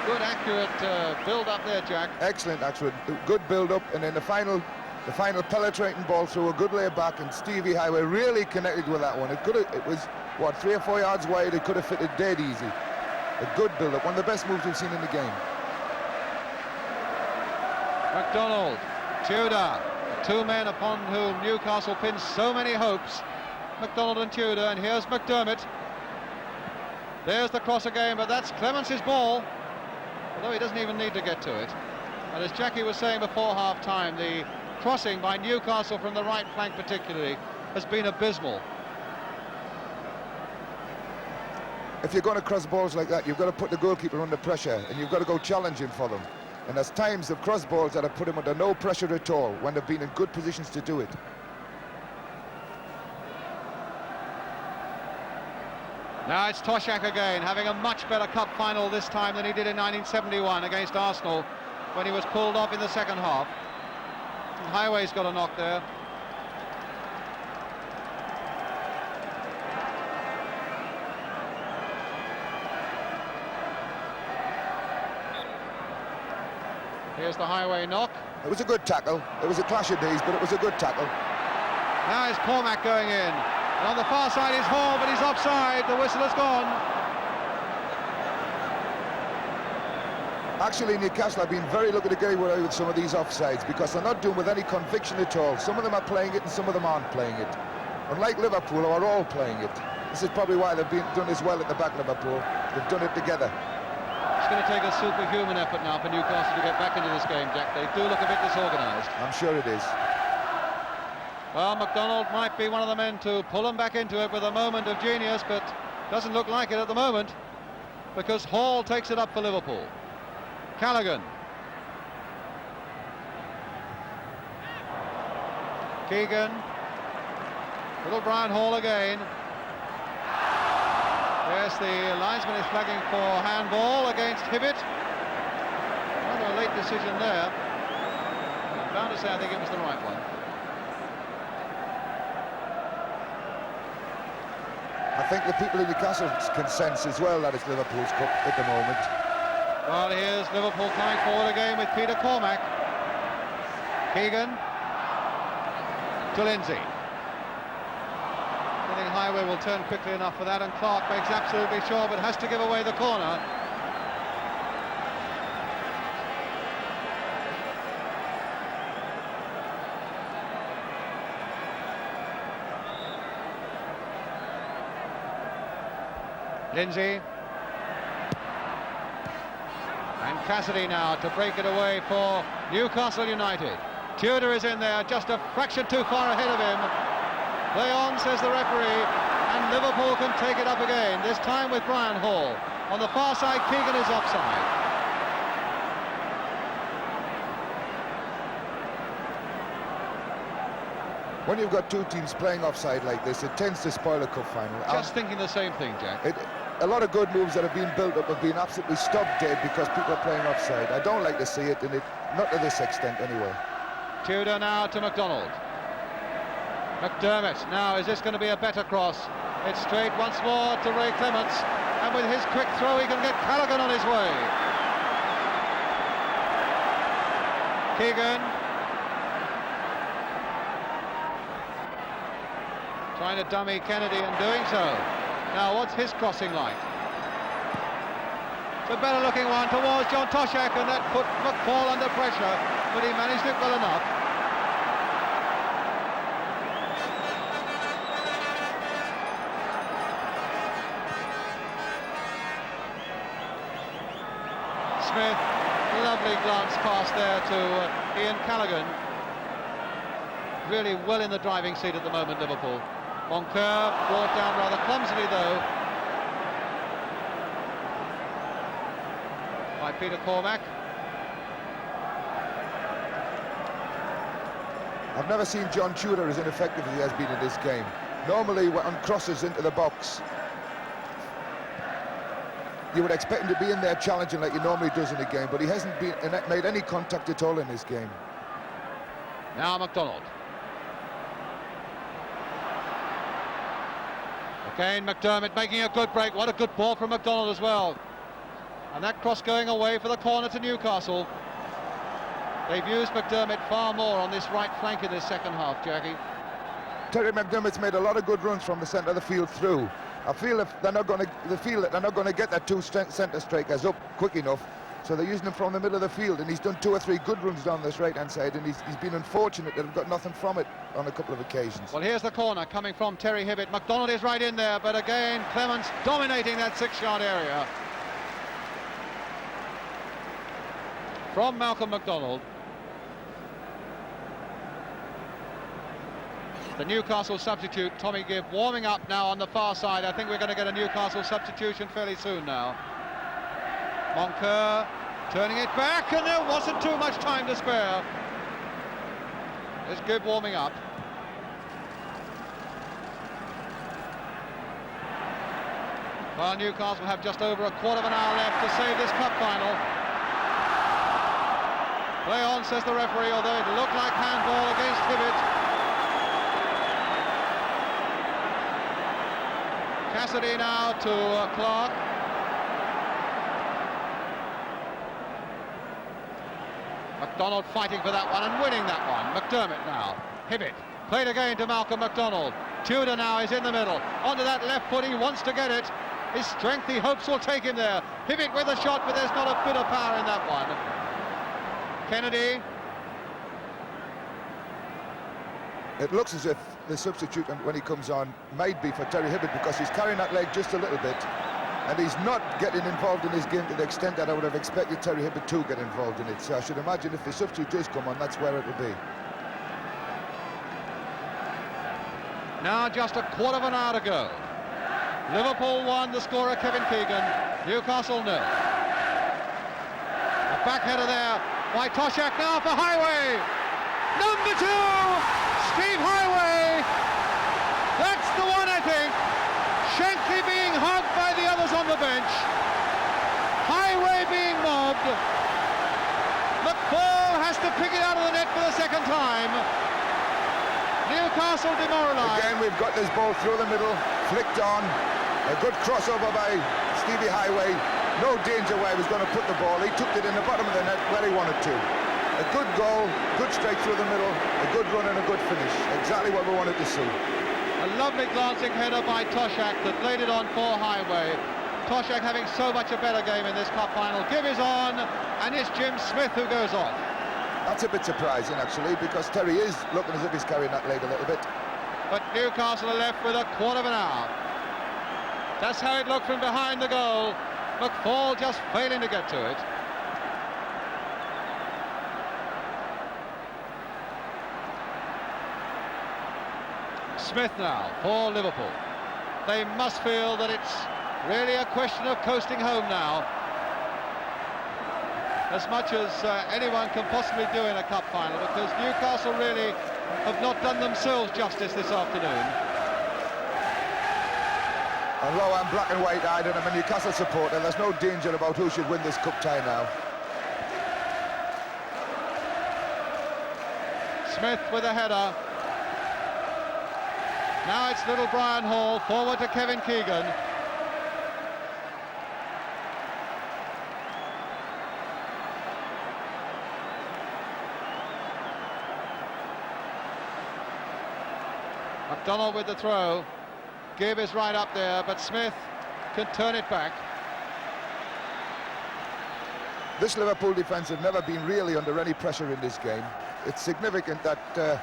Good, accurate build-up there, Jack. Excellent, actually. Good build-up, and then the final penetrating ball through a good lay back, and Stevie Highway really connected with that one. It was, what, 3 or 4 yards wide. It could have fitted dead easy. A good build-up, one of the best moves we've seen in the game. McDonald, Tudor, two men upon whom Newcastle pins so many hopes. McDonald and Tudor, and here's McDermott. There's the cross again, but that's Clemence's ball, although he doesn't even need to get to it. And as Jackie was saying before half-time, the crossing by Newcastle from the right flank particularly has been abysmal. If you're going to cross balls like that, you've got to put the goalkeeper under pressure, and you've got to go challenging for them. And there's times of cross balls that have put him under no pressure at all when they've been in good positions to do it. Now it's Toshak again, having a much better cup final this time than he did in 1971 against Arsenal when he was pulled off in the second half. And Highway's got a knock there. Here's the Highway knock. It was a good tackle. It was a clash of knees, but it was a good tackle. Now is Cormac going in. And on the far side is Hall, but he's offside. The whistle has gone. Actually, Newcastle have been very lucky to get away with some of these offsides because they're not doing with any conviction at all. Some of them are playing it and some of them aren't playing it. Unlike Liverpool, who are all playing it. This is probably why they've been done as well at the back, Liverpool. They've done it together. It's going to take a superhuman effort now for Newcastle to get back into this game, Jack. They do look a bit disorganised. I'm sure it is. Well, McDonald might be one of the men to pull them back into it with a moment of genius, but doesn't look like it at the moment because Hall takes it up for Liverpool. Callaghan. Keegan. Little Brian Hall again. Yes, the linesman is flagging for handball against Hibbett. Rather a late decision there. I'm bound to say I think it was the right one. I think the people in Newcastle can sense as well that it's Liverpool's cup at the moment. Well, here's Liverpool coming forward again with Peter Cormac. Keegan to Lindsay. I think Highway will turn quickly enough for that, and Clark makes absolutely sure, but has to give away the corner. Lindsay. And Cassidy now to break it away for Newcastle United. Tudor is in there, just a fraction too far ahead of him. Play on, says the referee, and Liverpool can take it up again, this time with Brian Hall. On the far side, Keegan is offside. When you've got two teams playing offside like this, it tends to spoil a cup final. Just thinking the same thing, Jack. A lot of good moves that have been built up have been absolutely stopped dead because people are playing offside. I don't like to see it, and not to this extent anyway. Tudor now to McDonald. McDermott, now is this going to be a better cross? It's straight once more to Ray Clements, and with his quick throw he can get Callaghan on his way. Keegan trying to dummy Kennedy and doing so. Now what's his crossing like? It's a better looking one towards John Toshak, and that put McFall under pressure, but he managed it well enough. Smith, lovely glance pass there to Ian Callaghan. Really well in the driving seat at the moment, Liverpool. Moncur brought down rather clumsily though by Peter Cormack. I've never seen John Tudor as ineffective as he has been in this game. Normally on crosses into the box, you would expect him to be in there challenging like he normally does in a game, but he hasn't made any contact at all in this game. Now McDonald. Again McDermott making a good break. What a good ball from McDonald as well. And that cross going away for the corner to Newcastle. They've used McDermott far more on this right flank in this second half, Jackie. Terry McDermott's made a lot of good runs from the centre of the field through. I feel if they're not going to get their two centre strikers up quick enough, so they're using him from the middle of the field, and he's done 2 or 3 good runs down this right-hand side, and he's been unfortunate that they've got nothing from it on a couple of occasions. Well, here's the corner coming from Terry Hibbett. McDonald is right in there, but again Clements dominating that 6-yard area. From Malcolm McDonald. The Newcastle substitute, Tommy Gibb, warming up now on the far side. I think we're going to get a Newcastle substitution fairly soon now. Moncur turning it back, and there wasn't too much time to spare. There's Gibb warming up. Well, Newcastle have just over a quarter of an hour left to save this cup final. Play on, says the referee, although it looked like handball against Hibbett. Cassidy now to Clark. McDonald fighting for that one and winning that one. McDermott now. Hibbett. Played again to Malcolm McDonald. Tudor now is in the middle. Onto that left foot, he wants to get it. His strength, he hopes, will take him there. Hibbett with a shot, but there's not a bit of power in that one. Kennedy. It looks as if the substitute, when he comes on, might be for Terry Hibbett, because he's carrying that leg just a little bit, and he's not getting involved in his game to the extent that I would have expected Terry Hibbett to get involved in it. So I should imagine if the substitute does come on, that's where it will be. Now just a quarter of an hour to go. Liverpool 1, the scorer Kevin Keegan. Newcastle 0. A back header there by Toshak now for Highway. Number 2, Steve Highway. That's the one, I think. Shankly being hugged by the others on the bench. Highway being mobbed. McFall has to pick it out of the net for the second time. Newcastle demoralised. Again, we've got this ball through the middle, flicked on. A good crossover by Stevie Highway. No danger where he was going to put the ball. He took it in the bottom of the net where he wanted to. A good goal, good strike through the middle, a good run and a good finish. Exactly what we wanted to see. A lovely glancing header by Toshak that laid it on for Highway. Toshak having so much a better game in this cup final. Gibb is on, and it's Jim Smith who goes off. That's a bit surprising, actually, because Terry is looking as if he's carrying that leg a little bit. But Newcastle are left with a quarter of an hour. That's how it looked from behind the goal. McFall just failing to get to it. Smith now for Liverpool. They must feel that it's really a question of coasting home now, as much as anyone can possibly do in a cup final, because Newcastle really have not done themselves justice this afternoon. Although I'm black and white-eyed and I'm a Newcastle supporter, there's no danger about who should win this cup tie now. Smith with a header. Now it's little Brian Hall, forward to Kevin Keegan. McDonald with the throw. Gibb is right up there, but Smith can turn it back. This Liverpool defence have never been really under any pressure in this game. It's significant that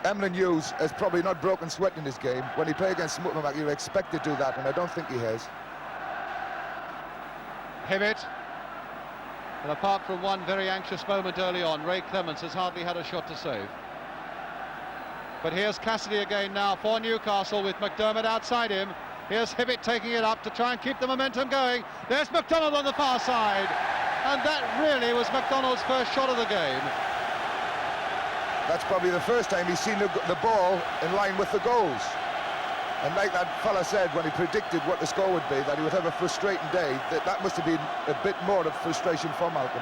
Emlyn Hughes has probably not broken sweat in this game. When he played against Smutman, you expect to do that, and I don't think he has. Hibbett. And apart from one very anxious moment early on, Ray Clements has hardly had a shot to save. But here's Cassidy again now for Newcastle with McDermott outside him. Here's Hibbett taking it up to try and keep the momentum going. There's McDonald on the far side. And that really was McDonald's first shot of the game. That's probably the first time he's seen the ball in line with the goals. And like that fella said when he predicted what the score would be, that he would have a frustrating day, that must have been a bit more of frustration for Malcolm.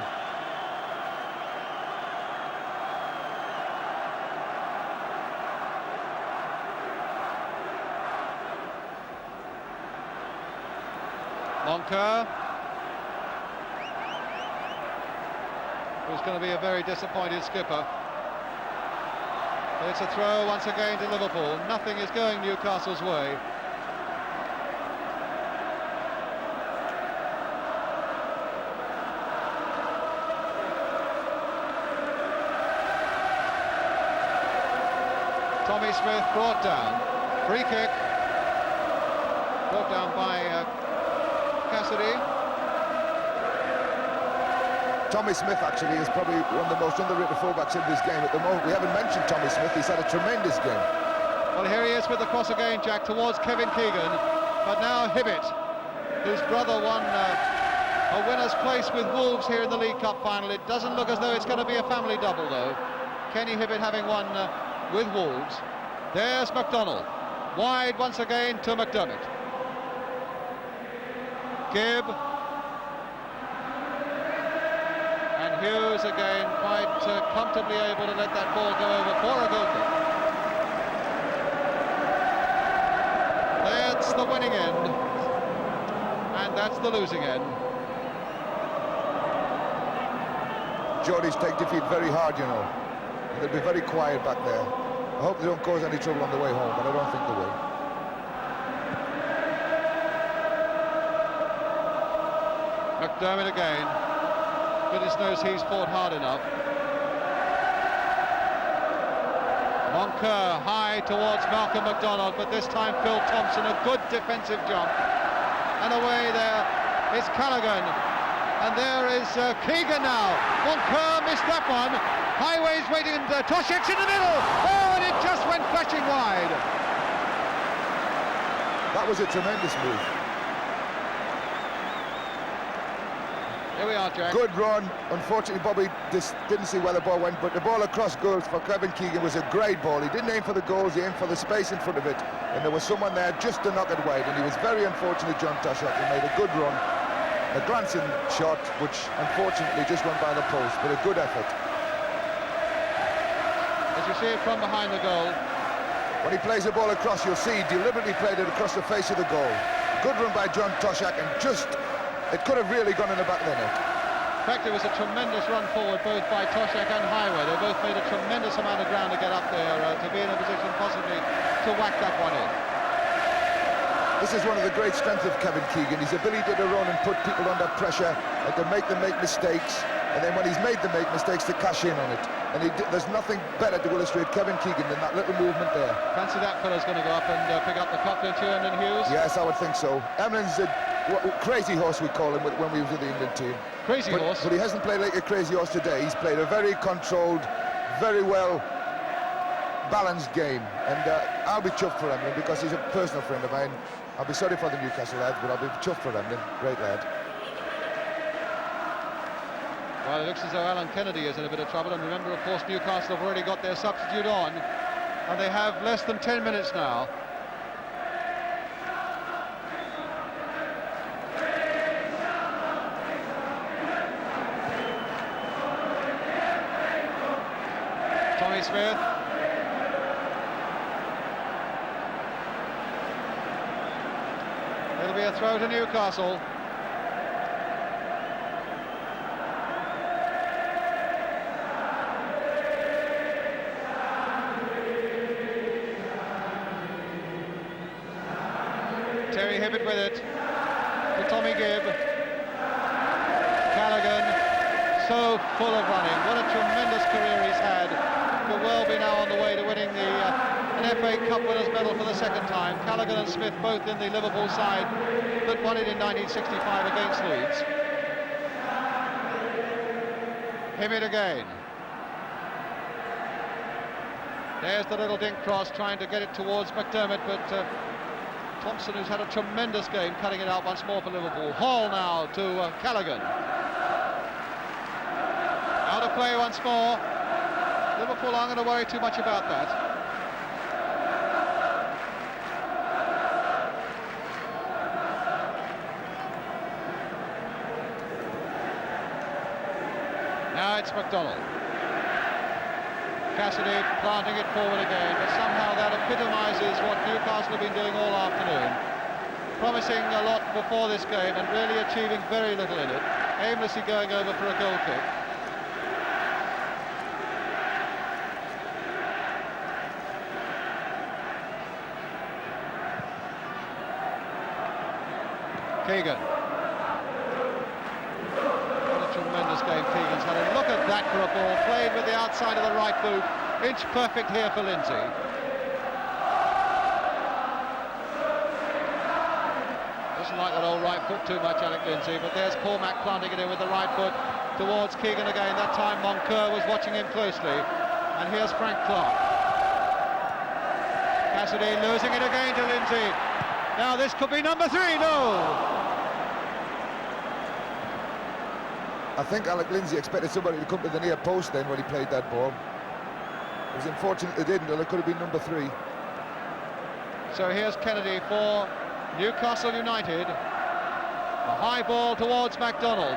Moncur, who's going to be a very disappointed skipper. It's a throw once again to Liverpool. Nothing is going Newcastle's way. Tommy Smith brought down. Free kick. Brought down by Cassidy. Tommy Smith actually is probably one of the most underrated fullbacks in this game at the moment. We haven't mentioned Tommy Smith. He's had a tremendous game. Well, here he is with the cross again, Jack, towards Kevin Keegan. But now Hibbett, whose brother won a winner's place with Wolves here in the League Cup final. It doesn't look as though it's going to be a family double, though. Kenny Hibbett having won with Wolves. There's McDonald. Wide once again to McDermott. Gibb. And Hughes again quite comfortably able to let that ball go over for a goal kick. That's the winning end. And that's the losing end. Geordies take defeat very hard, you know. They'll be very quiet back there. I hope they don't cause any trouble on the way home, but I don't think they will. McDermott again. Goodness knows he's fought hard enough. Moncur high towards Malcolm McDonald, but this time Phil Thompson, a good defensive jump. And away there is Callaghan. And there is Keegan now. Moncur missed that one. Highway's waiting, and Toshek's in the middle. Oh, and it just went flashing wide. That was a tremendous move. Here we are, Jack. Good run. Unfortunately, Bobby didn't see where the ball went, but the ball across goals for Kevin Keegan was a great ball. He didn't aim for the goals, he aimed for the space in front of it, and there was someone there just to knock it wide, and he was very unfortunate, John Toshek. He made a good run, a glancing shot, which unfortunately just went by the post, but a good effort. As you see it from behind the goal. When he plays the ball across, you'll see he deliberately played it across the face of the goal. Good run by John Toshek, and just it could have really gone in the back of the net. In fact, it was a tremendous run forward both by Toshek and Highway. They both made a tremendous amount of ground to get up there to be in a position possibly to whack that one in. This is one of the great strengths of Kevin Keegan, his ability to run and put people under pressure and to make them make mistakes, and then when he's made them make mistakes, to cash in on it. And there's nothing better to illustrate Kevin Keegan than that little movement there. Fancy that fella's going to go up and pick up the cup, don't you, Emlyn Hughes? Yes, I would think so. Emlyn's a crazy horse, we call him, when we was with the England team. Crazy horse? But he hasn't played like a crazy horse today. He's played a very controlled, very well balanced game, and I'll be chuffed for Emlyn because he's a personal friend of mine. I'll be sorry for the Newcastle lads, but I'll be chuffed for Emlyn. Great lad. Well, it looks as though Alan Kennedy is in a bit of trouble, and remember, of course, Newcastle have already got their substitute on, and they have less than 10 minutes now. Tommy Smith. It'll be a throw to Newcastle. Terry Hibbett with it to Tommy Gibb. Callaghan, so full of running. What a tremendous career he's had. Could well be now on the way to winning an FA Cup winners' medal for the second time. Callaghan and Smith both in the Liverpool side that won it in 1965 against Leeds. Hibbett again. There's the little dink cross, trying to get it towards McDermott, but Thompson, who's had a tremendous game, cutting it out once more for Liverpool. Hall now to Callaghan. Out of play once more. Liverpool aren't going to worry too much about that. Now it's McDonald. Cassidy planting it forward again, but somehow that epitomises what Newcastle have been doing all afternoon. Promising a lot before this game and really achieving very little in it. Aimlessly going over for a goal kick. Keegan. What a tremendous game Keegan's had. And look at that for a ball, played with the outside of the right boot. Inch perfect here for Lindsay. Doesn't like that old right foot too much, Alec Lindsay, but there's Cormac planting it in with the right foot towards Keegan again. That time Moncur was watching him closely. And here's Frank Clark. Cassidy losing it again to Lindsay. Now this could be number 3, no! I think Alec Lindsay expected somebody to come to the near post then when he played that ball. It was unfortunate they didn't, or it could have been number 3. So here's Kennedy for Newcastle United. A high ball towards MacDonald.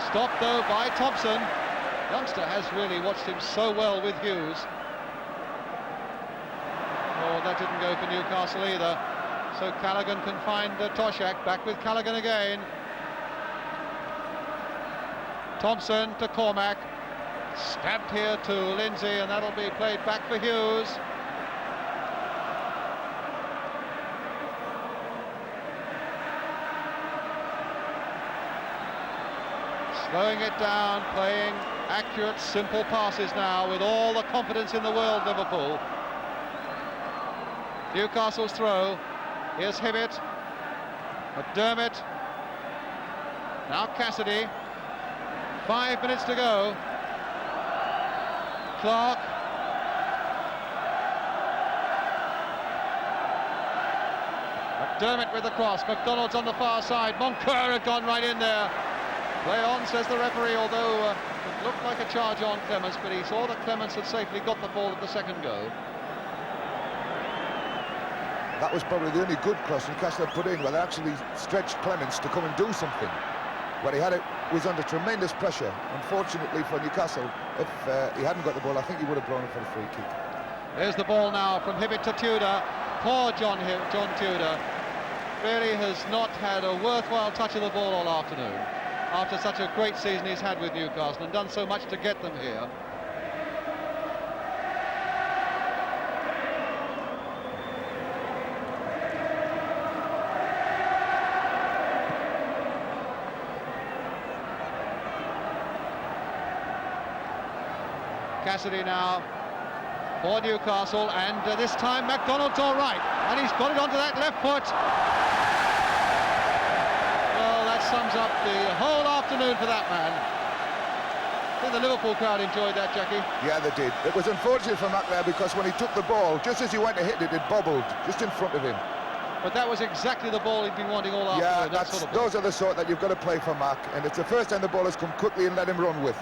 Stopped though by Thompson. Youngster has really watched him so well with Hughes. Oh, that didn't go for Newcastle either. So Callaghan can find Toshak. Back with Callaghan again. Thompson to Cormac. Stabbed here to Lindsay, and that'll be played back for Hughes. Slowing it down, playing accurate, simple passes now with all the confidence in the world, Liverpool. Newcastle's throw. Here's Hibbett. McDermott. Now Cassidy. 5 minutes to go. Clark. McDermott with the cross. McDonald's on the far side. Moncur had gone right in there. Play on, says the referee, although it looked like a charge on Clements, but he saw that Clements had safely got the ball at the second go. That was probably the only good cross Newcastle had put in, where they actually stretched Clements to come and do something. Where he had it, was under tremendous pressure. Unfortunately for Newcastle, if he hadn't got the ball, I think he would have blown it for the free kick. There's the ball now from Hibbett to Tudor. Poor John Tudor really has not had a worthwhile touch of the ball all afternoon, after such a great season he's had with Newcastle and done so much to get them here. Cassidy now for Newcastle, and this time MacDonald's all right, and he's got it onto that left foot. Well, that sums up the whole afternoon for that man. I think the Liverpool crowd enjoyed that, Jackie. Yeah, they did. It was unfortunate for Mac there, because when he took the ball, just as he went to hit it, it bobbled just in front of him. but that was exactly the ball he'd been wanting all afternoon. Yeah, that sort of ball. those are the sort that you've got to play for, Mark, and it's the first time the ball has come quickly and let him run with.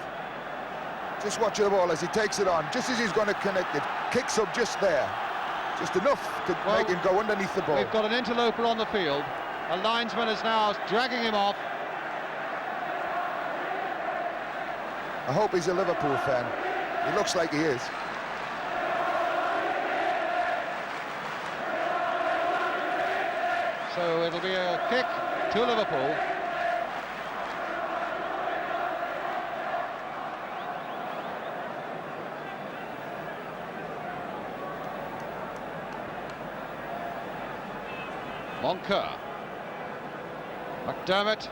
Just watch the ball as he takes it on, just as he's going to connect it, kicks up just there, just enough to make him go underneath the ball. We've got an interloper on the field. A linesman is now dragging him off. I hope he's a Liverpool fan. He looks like he is. So it'll be a kick to Liverpool. Moncur. McDermott.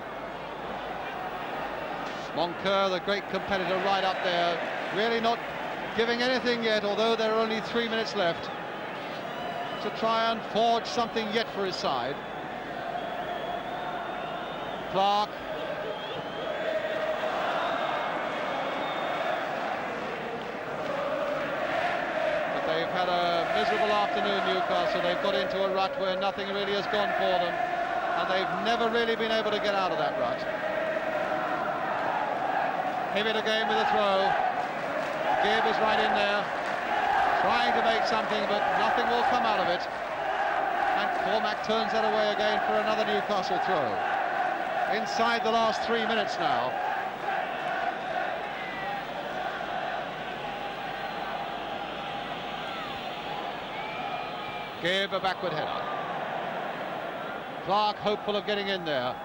Moncur, the great competitor, right up there, really not giving anything yet, although there are only 3 minutes left to try and forge something yet for his side. Clark. But they've had a miserable afternoon, Newcastle. They've got into a rut where nothing really has gone for them, and they've never really been able to get out of that rut. Him it again with a throw. Gibb is right in there, trying to make something, but nothing will come out of it. And Cormac turns that away again for another Newcastle throw. Inside the last 3 minutes now. Gibb, a backward header. Clark hopeful of getting in there.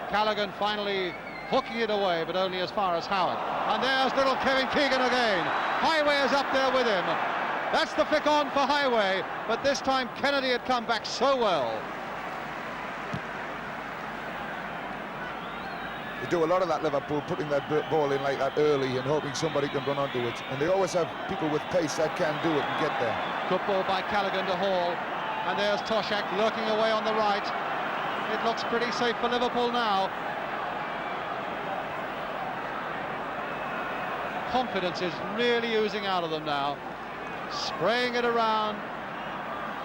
Callaghan finally hooking it away, but only as far as Howard. And there's little Kevin Keegan again. Highway is up there with him. That's the flick on for Highway, but this time Kennedy had come back so well. They do a lot of that, Liverpool, putting that ball in like that early and hoping somebody can run onto it. And they always have people with pace that can do it and get there. Good ball by Callaghan to Hall. And there's Toshak lurking away on the right. It looks pretty safe for Liverpool now. Confidence is really oozing out of them now. Spraying it around.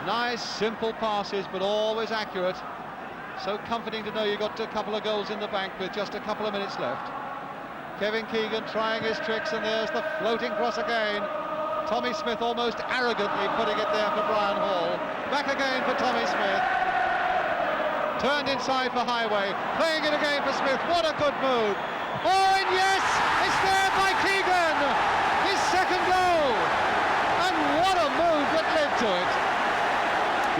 Nice, simple passes, but always accurate. So comforting to know you got a couple of goals in the bank with just a couple of minutes left. Kevin Keegan trying his tricks, and there's the floating cross again. Tommy Smith almost arrogantly putting it there for Brian Hall. Back again for Tommy Smith. Turned inside for Highway. Playing it again for Smith. What a good move. Oh, and yes, it's there by Keegan. His second goal. And what a move that led to it.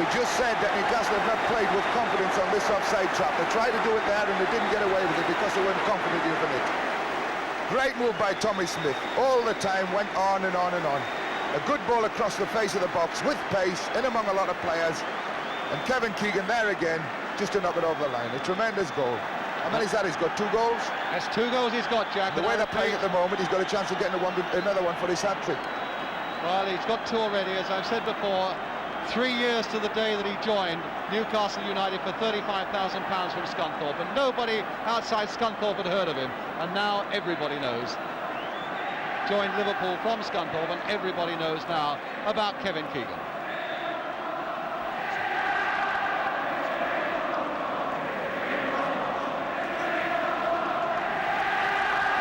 We just said that Newcastle have not played with confidence on this offside trap. They tried to do it there and they didn't get away with it because they weren't confident using it. Great move by Tommy Smith. All the time went on and on and on. A good ball across the face of the box with pace, in among a lot of players. And Kevin Keegan there again, just to knock it over the line. A tremendous goal. How many's that? He's got 2 goals? That's 2 goals he's got, Jack. The way they're playing at the moment, he's got a chance of getting another one for his hat-trick. Well, he's got 2 already, as I've said before. 3 years to the day that he joined Newcastle United for £35,000 from Scunthorpe, and nobody outside Scunthorpe had heard of him, and now everybody knows. Joined Liverpool from Scunthorpe, and everybody knows now about Kevin Keegan.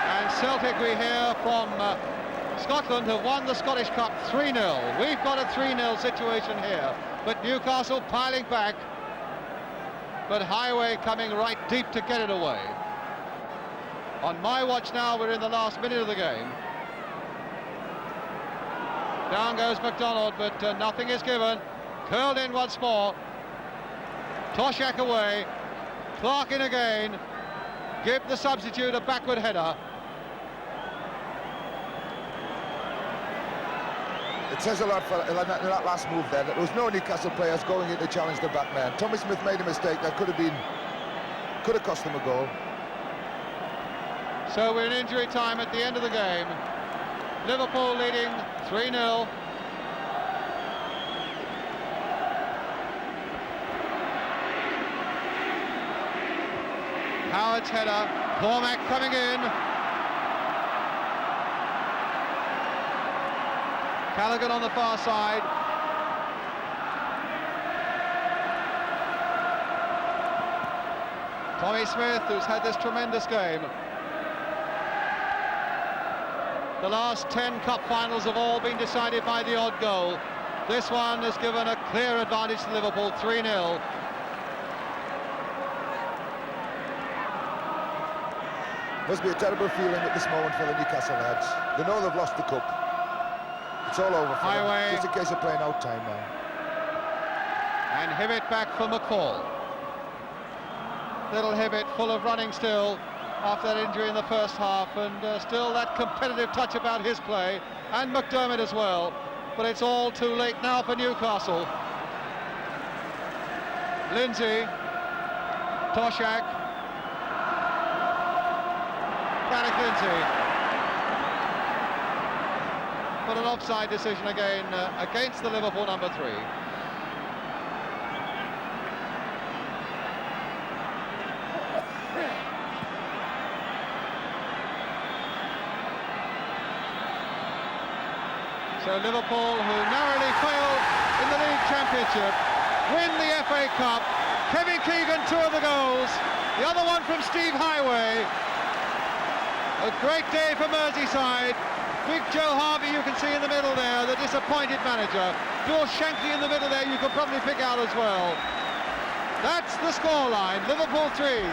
And Celtic, we hear from Scotland, have won the Scottish Cup 3-0. We've got a 3-0 situation here, but Newcastle piling back, but Highway coming right deep to get it away. On my watch now, we're in the last minute of the game. Down goes McDonald, but nothing is given. Curled in once more. Toshak away. Clark in again. Gibb the substitute, a backward header. It says a lot for that last move there, that there was no Newcastle players going in to challenge the back man. Tommy Smith made a mistake that could have cost them a goal. So we're in injury time at the end of the game. Liverpool leading 3-0. Howard's header, Cormac coming in. Callaghan on the far side. Tommy Smith, who's had this tremendous game. The last 10 cup finals have all been decided by the odd goal. This one has given a clear advantage to Liverpool, 3-0. Must be a terrible feeling at this moment for the Newcastle lads. They know they've lost the cup. It's all over for them. Just a case of playing out time now. And Hibbett back for McCall. Little Hibbett full of running still after that injury in the first half, and still that competitive touch about his play, and McDermott as well. But it's all too late now for Newcastle. Lindsay, Toshak, Alec Lindsay. But an offside decision again against the Liverpool number 3. So Liverpool, who narrowly failed in the League Championship, win the FA Cup. Kevin Keegan, 2 of the goals, the other one from Steve Highway. A great day for Merseyside. Big Joe Harvey, you can see in the middle there, the disappointed manager. Bill Shankly in the middle there, you could probably pick out as well. That's the scoreline. Liverpool 3,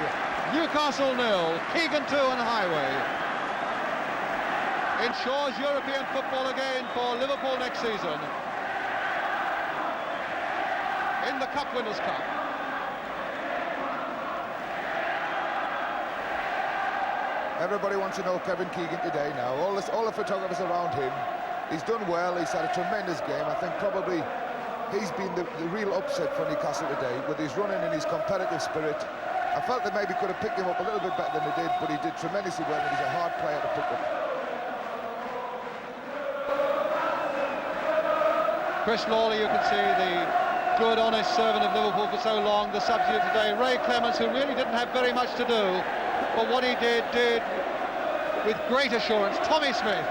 Newcastle 0, Keegan 2 and Highway. Ensures European football again for Liverpool next season in the Cup Winners' Cup. Everybody wants to know Kevin Keegan today now. All the photographers around him. He's done well. He's had a tremendous game. I think probably he's been the real upset for Newcastle today with his running and his competitive spirit. I felt they maybe could have picked him up a little bit better than they did, but he did tremendously well, and he's a hard player to pick up. Chris Lawley, you can see the good, honest servant of Liverpool for so long, the substitute today. Ray Clements, who really didn't have very much to do, but what he did with great assurance. Tommy Smith,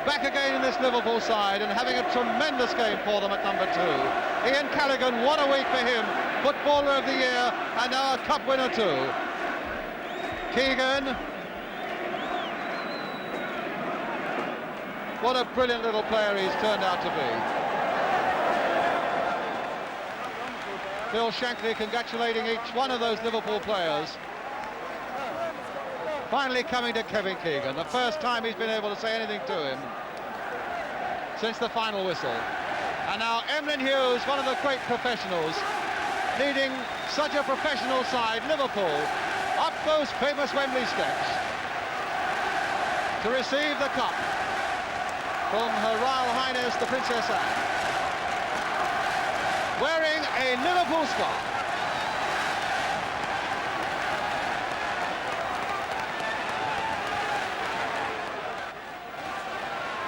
back again in this Liverpool side and having a tremendous game for them at number 2. Ian Callaghan, what a week for him, Footballer of the Year, and now a Cup winner too. Keegan, what a brilliant little player he's turned out to be. Phil Shankly congratulating each one of those Liverpool players. Finally coming to Kevin Keegan, the first time he's been able to say anything to him since the final whistle. And now Emlyn Hughes, one of the great professionals, leading such a professional side, Liverpool, up those famous Wembley steps to receive the cup from Her Royal Highness the Princess Anne, wearing a Liverpool scarf.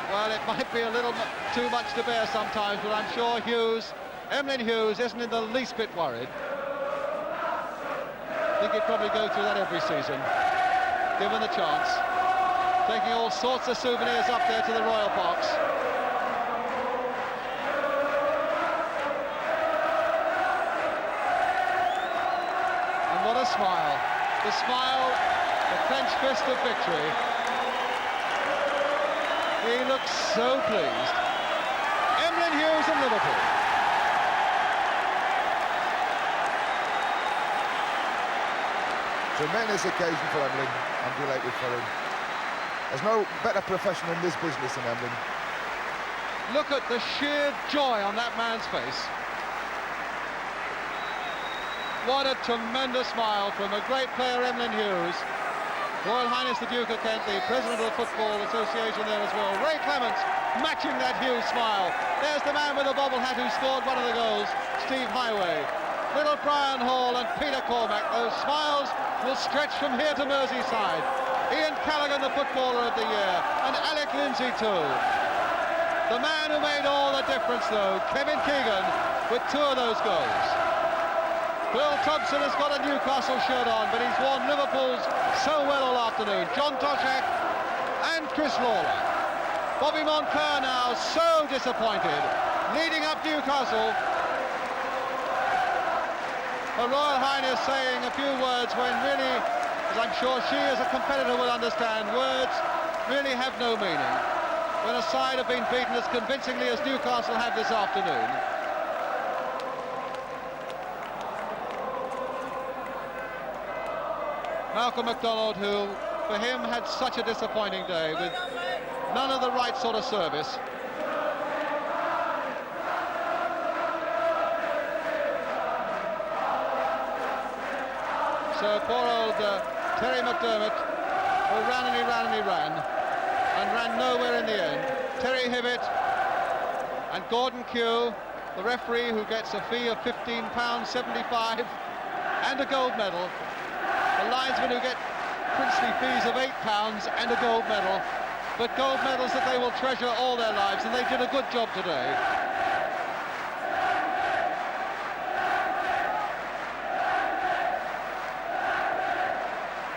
Well, it might be a little too much to bear sometimes, but I'm sure Emlyn Hughes isn't in the least bit worried. I think he'd probably go through that every season, given the chance. Taking all sorts of souvenirs up there to the Royal Parks. And what a smile. The smile, the clenched fist of victory. He looks so pleased. Emlyn Hughes in Liverpool. Tremendous occasion for Emlyn. I'm delighted for him. There's no better professional in this business than Emlyn. Look at the sheer joy on that man's face. What a tremendous smile from a great player, Emlyn Hughes. Royal Highness the Duke of Kent, the President of the Football Association there as well. Ray Clements matching that Hughes smile. There's the man with the bobble hat who scored one of the goals, Steve Highway. Little Brian Hall and Peter Cormack. Those smiles will stretch from here to Merseyside. Ian Callaghan, the Footballer of the Year, and Alec Lindsay too. The man who made all the difference though, Kevin Keegan, with 2 of those goals. Bill Thompson has got a Newcastle shirt on, but he's worn Liverpool's so well all afternoon. John Toshak and Chris Lawler. Bobby Moncur now so disappointed, leading up Newcastle. Her Royal Highness saying a few words when really, as I'm sure she as a competitor will understand, words really have no meaning when a side have been beaten as convincingly as Newcastle have this afternoon. Malcolm MacDonald, who for him had such a disappointing day with none of the right sort of service. So poor old Terry McDermott, who ran and he ran and he ran, and ran nowhere in the end. Terry Hibbett and Gordon Kew, the referee who gets a fee of £15.75 and a gold medal. The linesmen who get princely fees of £8 and a gold medal, but gold medals that they will treasure all their lives, and they did a good job today.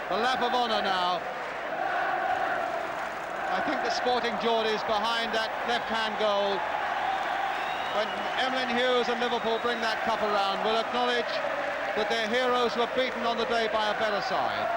The lap of honour now. I think the Sporting Geordies behind that left-hand goal, when Emlyn Hughes and Liverpool bring that cup around, will acknowledge that their heroes were beaten on the day by a better side.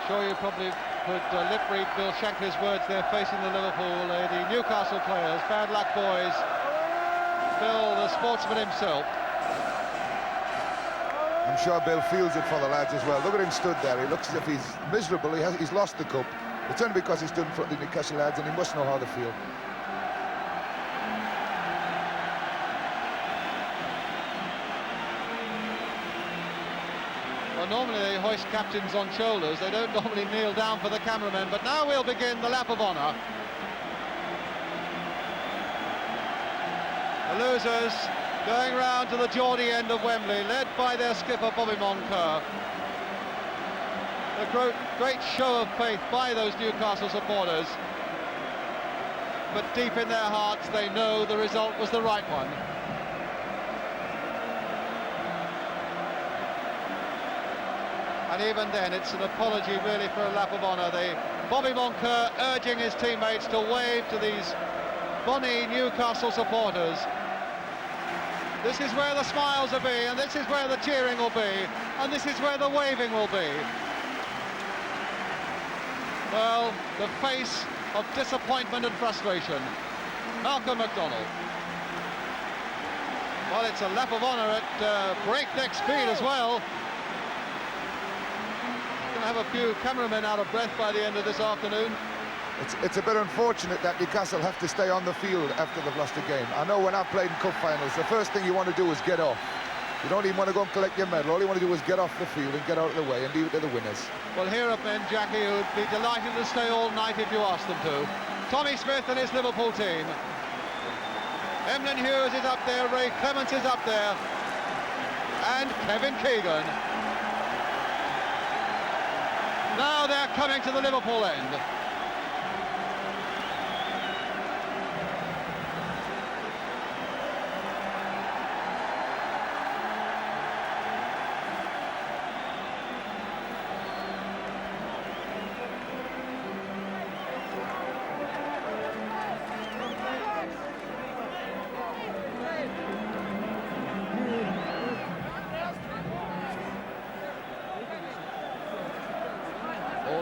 Sure, you probably could lip read Bill Shankly's words there facing the Liverpool, the Newcastle players. Bad luck, boys. Bill, the sportsman himself. I'm sure Bill feels it for the lads as well. Look at him stood there. He looks as if he's miserable. He's lost the cup. It's only because he stood in front of the Newcastle lads, and he must know how they feel. Well, normally they hoist captains on shoulders. They don't normally kneel down for the cameramen, but now we'll begin the lap of honour. The losers going round to the Geordie end of Wembley, led by their skipper Bobby Moncur. A great show of faith by those Newcastle supporters, but deep in their hearts they know the result was the right one. And even then, it's an apology really for a lap of honour. Bobby Moncur urging his teammates to wave to these bonny Newcastle supporters. This is where the smiles will be, and this is where the cheering will be, and this is where the waving will be. Well, the face of disappointment and frustration. Malcolm MacDonald. Well, it's a lap of honour at breakneck speed as well. Have a few cameramen out of breath by the end of this afternoon. It's a bit unfortunate that Newcastle have to stay on the field after they've lost the game. I know when I've played in cup finals, the first thing you want to do is get off. You don't even want to go and collect your medal. All you want to do is get off the field and get out of the way and leave it to the winners. Well, here are men, Jackie, who'd be delighted to stay all night if you asked them to. Tommy Smith and his Liverpool team. Emlyn Hughes is up there, Ray Clements is up there, and Kevin Keegan. Now they're coming to the Liverpool end.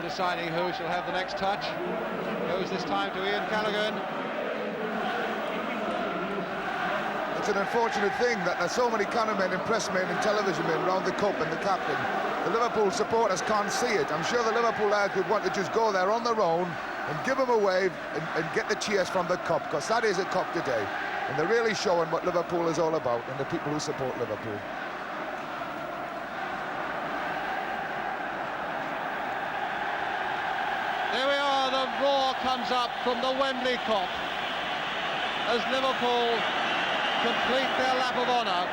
Deciding who shall have the next touch. Goes this time to Ian Callaghan. It's an unfortunate thing that there's so many cameramen and pressmen and television men around the cup and the captain. The Liverpool supporters can't see it. I'm sure the Liverpool lads would want to just go there on their own and give them a wave and get the cheers from the cup, because that is a cup today. And they're really showing what Liverpool is all about and the people who support Liverpool. roar comes up from the Wembley Kop as Liverpool complete their lap of honour.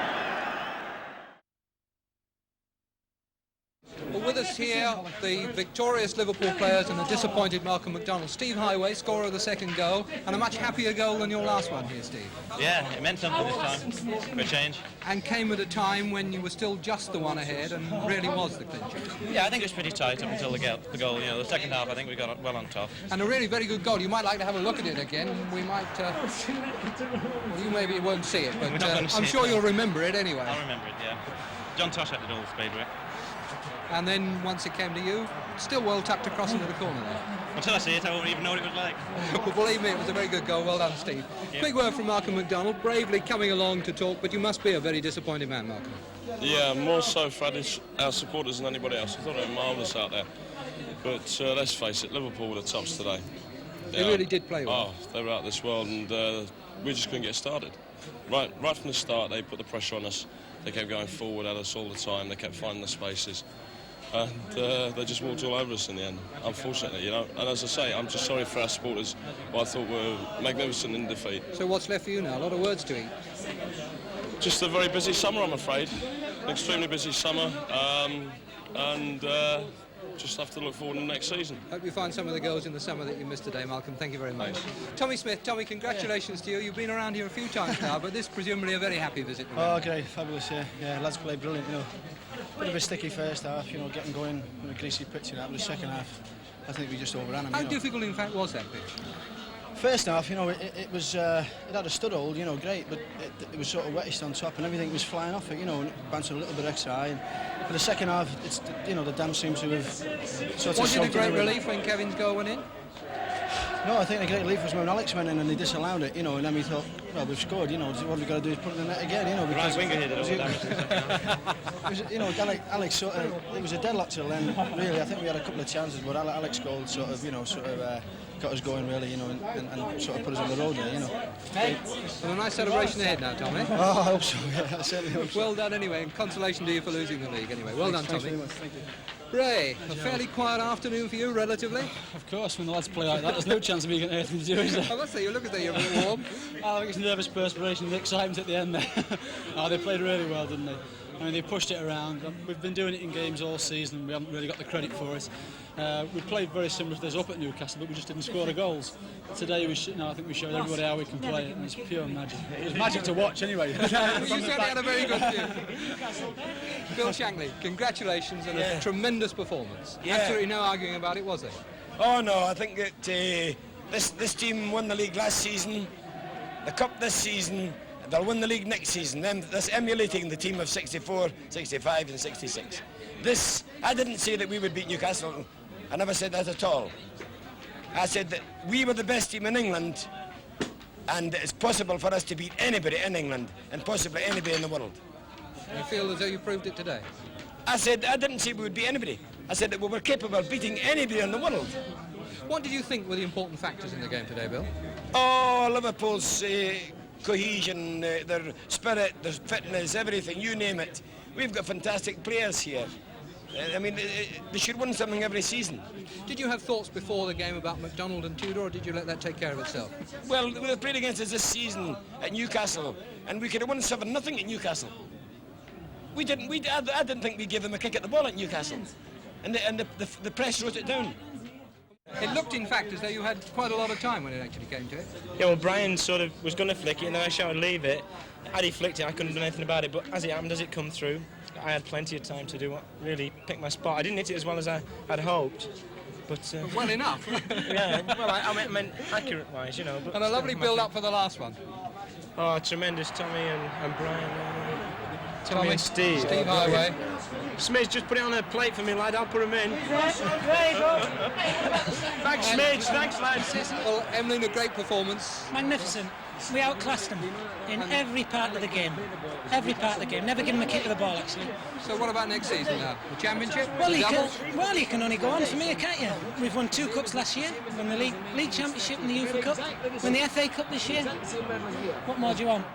Well, with us here, the victorious Liverpool players and the disappointed Malcolm McDonald. Steve Highway, scorer of the second goal, and a much happier goal than your last one here, Steve. Yeah, it meant something this time, for a change. And came at a time when you were still just the one ahead and really was the clincher. Yeah, I think it was pretty tight up until the goal. You know, the second half, I think we got it well on top. And a really very good goal. You might like to have a look at it again. We might... well, you maybe won't see it, but I'm sure you'll remember it anyway. I'll remember it, yeah. John Tosh had it all spade with. And then once it came to you, still well tucked across into the corner there. Until I see it, I won't even know what it was like. Well, believe me, it was a very good goal. Well done, Steve. Yeah. Big word from Malcolm McDonald, bravely coming along to talk, but you must be a very disappointed man, Malcolm. Yeah, more so for our supporters than anybody else. I thought they were marvellous out there. But let's face it, Liverpool were the tops today. They really did play well. Oh, they were out of this world, and we just couldn't get started. Right from the start, they put the pressure on us. They kept going forward at us all the time. They kept finding the spaces. And they just walked all over us in the end, unfortunately, you know. And as I say, I'm just sorry for our supporters, who I thought were magnificent in defeat. So what's left for you now? A lot of words to eat. Just a very busy summer, I'm afraid. An extremely busy summer, and just have to look forward to the next season. Hope you find some of the goals in the summer that you missed today, Malcolm. Thank you very much. Tommy Smith, Tommy, congratulations to you. You've been around here a few times now, but this presumably a very happy visit. Oh, great, fabulous, yeah. Lads played brilliant, you know. Bit of a sticky first half, you know, getting going, with a greasy pitch and that, but the second half, I think we just overran them. How difficult, in fact, was that pitch? First half, you know, it was, it had a stud hold, you know, great, but it was sort of wettish on top and everything was flying off it, you know, and it bounced a little bit extra high. And for the second half, it's, you know, the dam seems to have sort of... Was it a great relief when Kevin's goal went in? No, I think the great relief was when Alex went in and they disallowed it, you know, and then we thought, well, we've scored, you know, what we've got to do is put it in the net again, you know, because... Right winger hit it, you know, Alex sort of, it was a deadlock till then, really. I think we had a couple of chances, but Alex goal sort of, you know, got us going, really, you know, and sort of put us on the road there, you know. Well, a nice celebration ahead now, Tommy. Oh, I hope so, yeah, I certainly hope so. Well done anyway, and consolation to you for losing the league anyway. Well done, Tommy. Thanks very much, thank you. Ray, a fairly quiet afternoon for you, relatively? Of course, when the lads play like that, there's no chance of me getting anything to do, is there? I must say, you look as though you're a bit warm. I think it's nervous perspiration, the excitement at the end there. Oh, they played really well, didn't they? I mean, they pushed it around. We've been doing it in games all season. We haven't really got the credit for it. We played very similar to this up at Newcastle, but we just didn't score the goals. Today, I think we showed everybody how we can play it, and it's pure magic. It was magic to watch, anyway. Well, you certainly had a very good view. Bill Shankly, congratulations on a tremendous performance. Yeah. Absolutely no arguing about it, was there? Oh no, I think that this team won the league last season, the cup this season, they'll win the league next season. That's emulating the team of 64, 65 and 66. I didn't say that we would beat Newcastle. I never said that at all. I said that we were the best team in England and it's possible for us to beat anybody in England and possibly anybody in the world. You feel as though you proved it today? I didn't say we would beat anybody. I said that we were capable of beating anybody in the world. What did you think were the important factors in the game today, Bill? Oh, Liverpool's cohesion, their spirit, their fitness, everything, you name it. We've got fantastic players here. I mean, they should win something every season. Did you have thoughts before the game about McDonald and Tudor, or did you let that take care of itself? Well, they played against us this season at Newcastle, and we could have won 7-0 at Newcastle. I didn't think we gave them a kick at the ball at Newcastle, and the press wrote it down. It looked, in fact, as though you had quite a lot of time when it actually came to it. Yeah, well, Brian sort of was going to flick it, and then I shouted, leave it. Had he flicked it, I couldn't have done anything about it, but as it happened, as it come through, I had plenty of time to do what, really pick my spot. I didn't hit it as well as I had hoped, but... well enough. Yeah, well, I meant accurate-wise, you know. But and a lovely build-up for the last one. Oh, tremendous, Tommy and Brian. Tommy and Steve. Steve Highway. Smidge, just put it on a plate for me, lad. I'll put him in. Thanks, Smidge. Thanks, lads. Well, Emlyn, a great performance. Magnificent. We outclassed them in every part of the game. Every part of the game. Never give them a kick of the ball, actually. So what about next season now? The Championship? Well, you can only go on from here, can't you? We've won 2 cups last year. Won the League Championship and the UEFA Cup. Won the FA Cup this year. What more do you want?